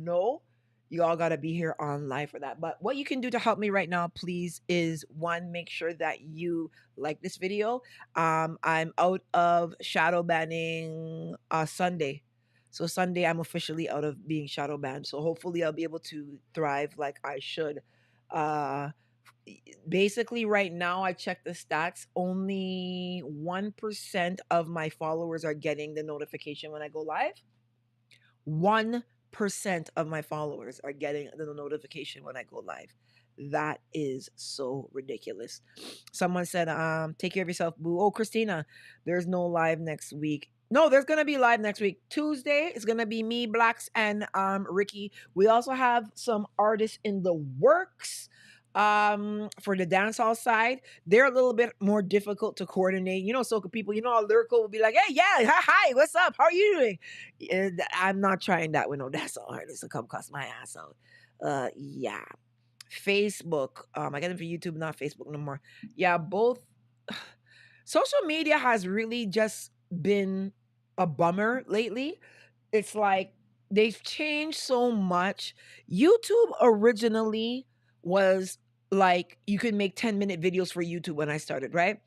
all got to be here on live for that. But what you can do to help me right now, please, is one, make sure that you like this video. I'm out of shadow banning Sunday. So Sunday, I'm officially out of being shadow banned. So hopefully, I'll be able to thrive like I should. Uh, Basically right now I check the stats, only 1% of my followers are getting the notification when I go live. 1% of my followers are getting the notification when I go live. That is so ridiculous. Someone said, take care of yourself, boo. Oh, Christina, there's no live next week. No, there's gonna be live next week. Tuesday is gonna be me, Blacks, and Ricky. We also have some artists in the works. For the dancehall side, they're a little bit more difficult to coordinate. You know, soca people, you know, how lyrical will be like, hey, yeah, hi, what's up? How are you doing? I'm not trying that with no dancehall artists to come cuss my ass out. Yeah. Facebook. I get them for YouTube, not Facebook no more. Yeah, both. Social media has really just been a bummer lately. It's like they've changed so much. YouTube originally was like you could make 10-minute videos for YouTube when I started, right?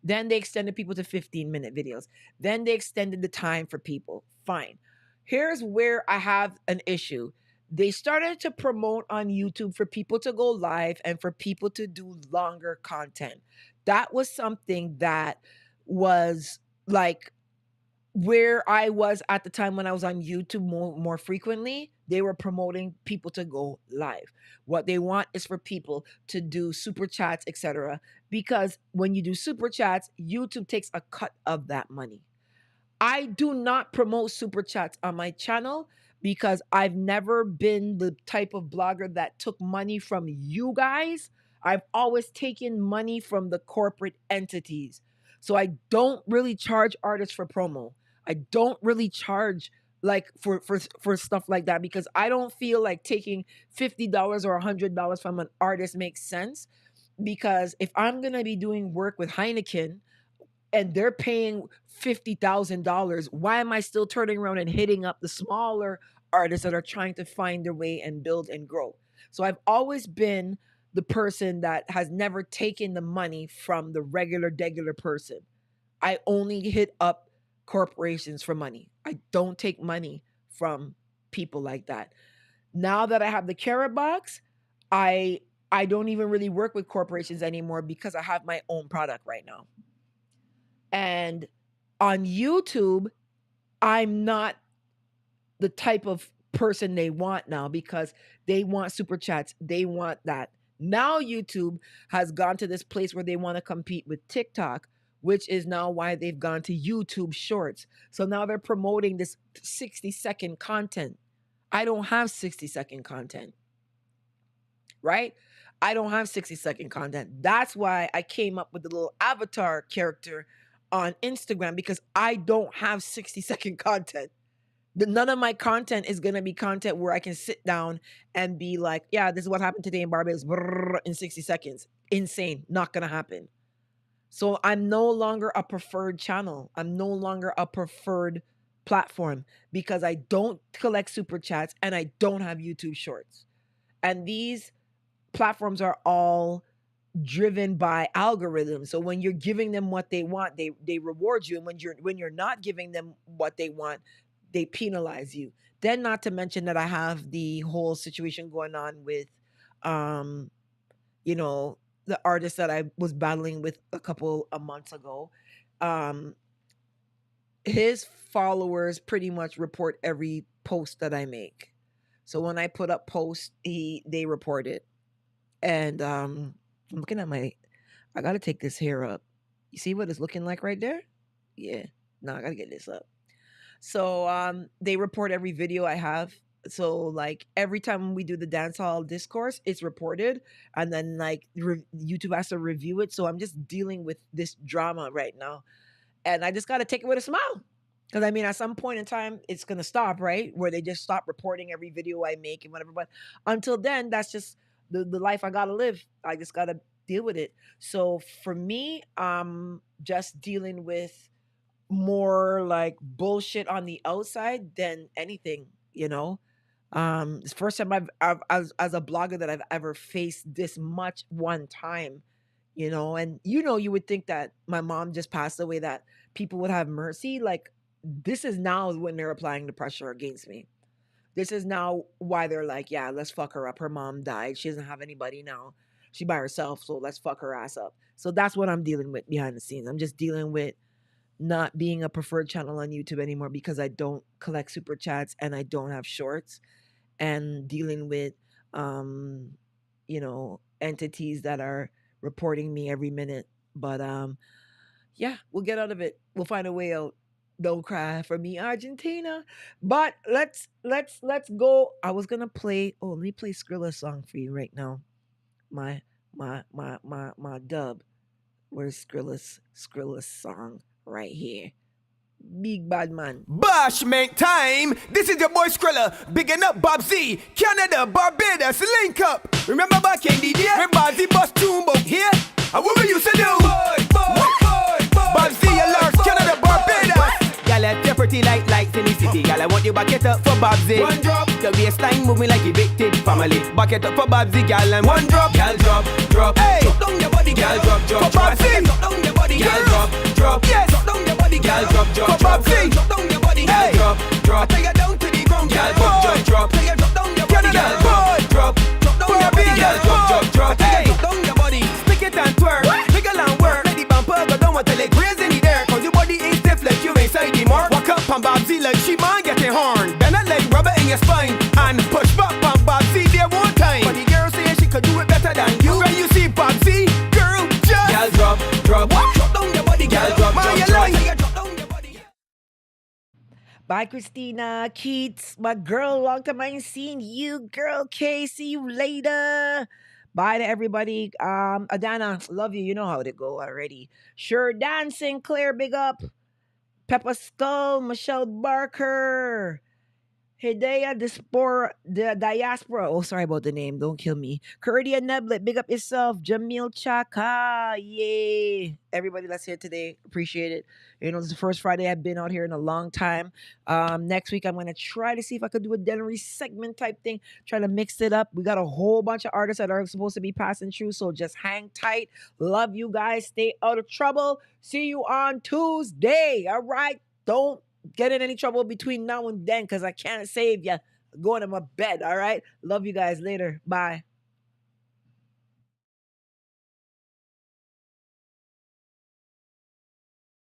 Then they extended people to 15-minute videos. Then they extended the time for people. Fine. Here's where I have an issue. They started to promote on YouTube for people to go live and for people to do longer content. That was something that was like where I was at the time when I was on YouTube more frequently. They were promoting people to go live. What they want is for people to do super chats, etc. Because when you do super chats, YouTube takes a cut of that money. I do not promote super chats on my channel because I've never been the type of blogger that took money from you guys. I've always taken money from the corporate entities. So I don't really charge artists for promo. I don't really charge like for stuff like that because I don't feel like taking $50 or $100 from an artist makes sense, because if I'm going to be doing work with Heineken and they're paying $50,000, why am I still turning around and hitting up the smaller artists that are trying to find their way and build and grow? So I've always been the person that has never taken the money from the regular person. I only hit up corporations for money. I don't take money from people like that. Now that I have the carrot box, I don't even really work with corporations anymore because I have my own product right now. And on YouTube, I'm not the type of person they want now because they want super chats. They want that. Now YouTube has gone to this place where they want to compete with TikTok, which is now why they've gone to YouTube Shorts. So now they're promoting this 60-second content. I don't have 60-second content, right? I don't have 60-second content. That's why I came up with the little avatar character on Instagram, because I don't have 60-second content. None of my content is going to be content where I can sit down and be like, yeah, this is what happened today in Barbados in 60 seconds. Insane. Not going to happen. So I'm no longer a preferred channel. I'm no longer a preferred platform because I don't collect super chats and I don't have YouTube Shorts. And these platforms are all driven by algorithms. So when you're giving them what they want, they reward you. And when you're not giving them what they want, they penalize you. Then not to mention that I have the whole situation going on with you know, the artist that I was battling with a couple of months ago. His followers pretty much report every post that I make. So when I put up posts, they report it. And I'm looking at I gotta take this hair up. You see what it's looking like right there? Yeah. No, I gotta get this up. So they report every video I have. So like every time we do the dancehall discourse, it's reported, and then like YouTube has to review it. So I'm just dealing with this drama right now, and I just got to take it with a smile. Because I mean, at some point in time, it's gonna stop, right? Where they just stop reporting every video I make and whatever. But until then, that's just the life I gotta live. I just gotta deal with it. So for me, just dealing with more like bullshit on the outside than anything, you know. It's the first time I've as a blogger that I've ever faced this much one time, you know. And you would think that my mom just passed away, that people would have mercy. Like, this is now when they're applying the pressure against me. This is now why they're like, yeah, let's fuck her up. Her mom died. She doesn't have anybody now. She by herself, so let's fuck her ass up. So that's what I'm dealing with behind the scenes. I'm just dealing with not being a preferred channel on YouTube anymore because I don't collect super chats and I don't have shorts, and dealing with entities that are reporting me every minute. But yeah, we'll get out of it. We'll find a way out. Don't cry for me, Argentina. But let's go. I was gonna play. Oh, let me play Skrilla's song for you right now. My dub. Where's Skrilla's song? Right here. Big bad man. Bashment time. This is your boy Scrilla, bigging up Babbzy, Canada, Barbados, link up. Remember back in the day when Babbzy bust tune bout here? And what we used to do? Babbzy, alert, Canada, Barbados. Y'all left your pretty lights in the city. Y'all I want you back it up for Babbzy. One drop. The waistline moving like evicted family. Back it up for Babbzy, gal, and one drop. Gal drop. Hey, drop down your body, gal, drop. For Babbzy, drop down your body, gal, drop. Yes, drop down your body, gal, drop. For Babbzy, drop down your body, gal, drop. Take it down to the ground, gal, drop. Take it drop down your body, gal, drop. Drop down your body, gal, drop. Hey, drop down your body, stick it and twerk, wiggle and work. Let the bumper go down until it grazes in the dirt. 'Cause your body ain't stiff like you inside the mark. Walk up on Babbzy like she man getting horn. Then I like rubber in your spine and push back on Babbzy there one time. But the girl saying she could do it better than you. When you see Babbzy, girl, just gal drop. Drop down your body, gal drop. Bye, Christina Keats, my girl. Long time I ain't seen you, girl. K, see you later. Bye to everybody. Adana, love you. You know how to go already. Sure dancing, Claire, big up. Pepper Skull, Michelle Barker. Hidea the Diaspora. Oh, sorry about the name. Don't kill me. Curdia Neblet, big up yourself. Jamil Chaka. Yay. Everybody that's here today, appreciate it. You know, it's the first Friday I've been out here in a long time. Next week, I'm going to try to see if I could do a Dennery segment type thing. Try to mix it up. We got a whole bunch of artists that are supposed to be passing through, so just hang tight. Love you guys. Stay out of trouble. See you on Tuesday. All right. Don't get in any trouble between now and then, because I can't save you. Going to my bed. All right. Love you guys. Later. Bye.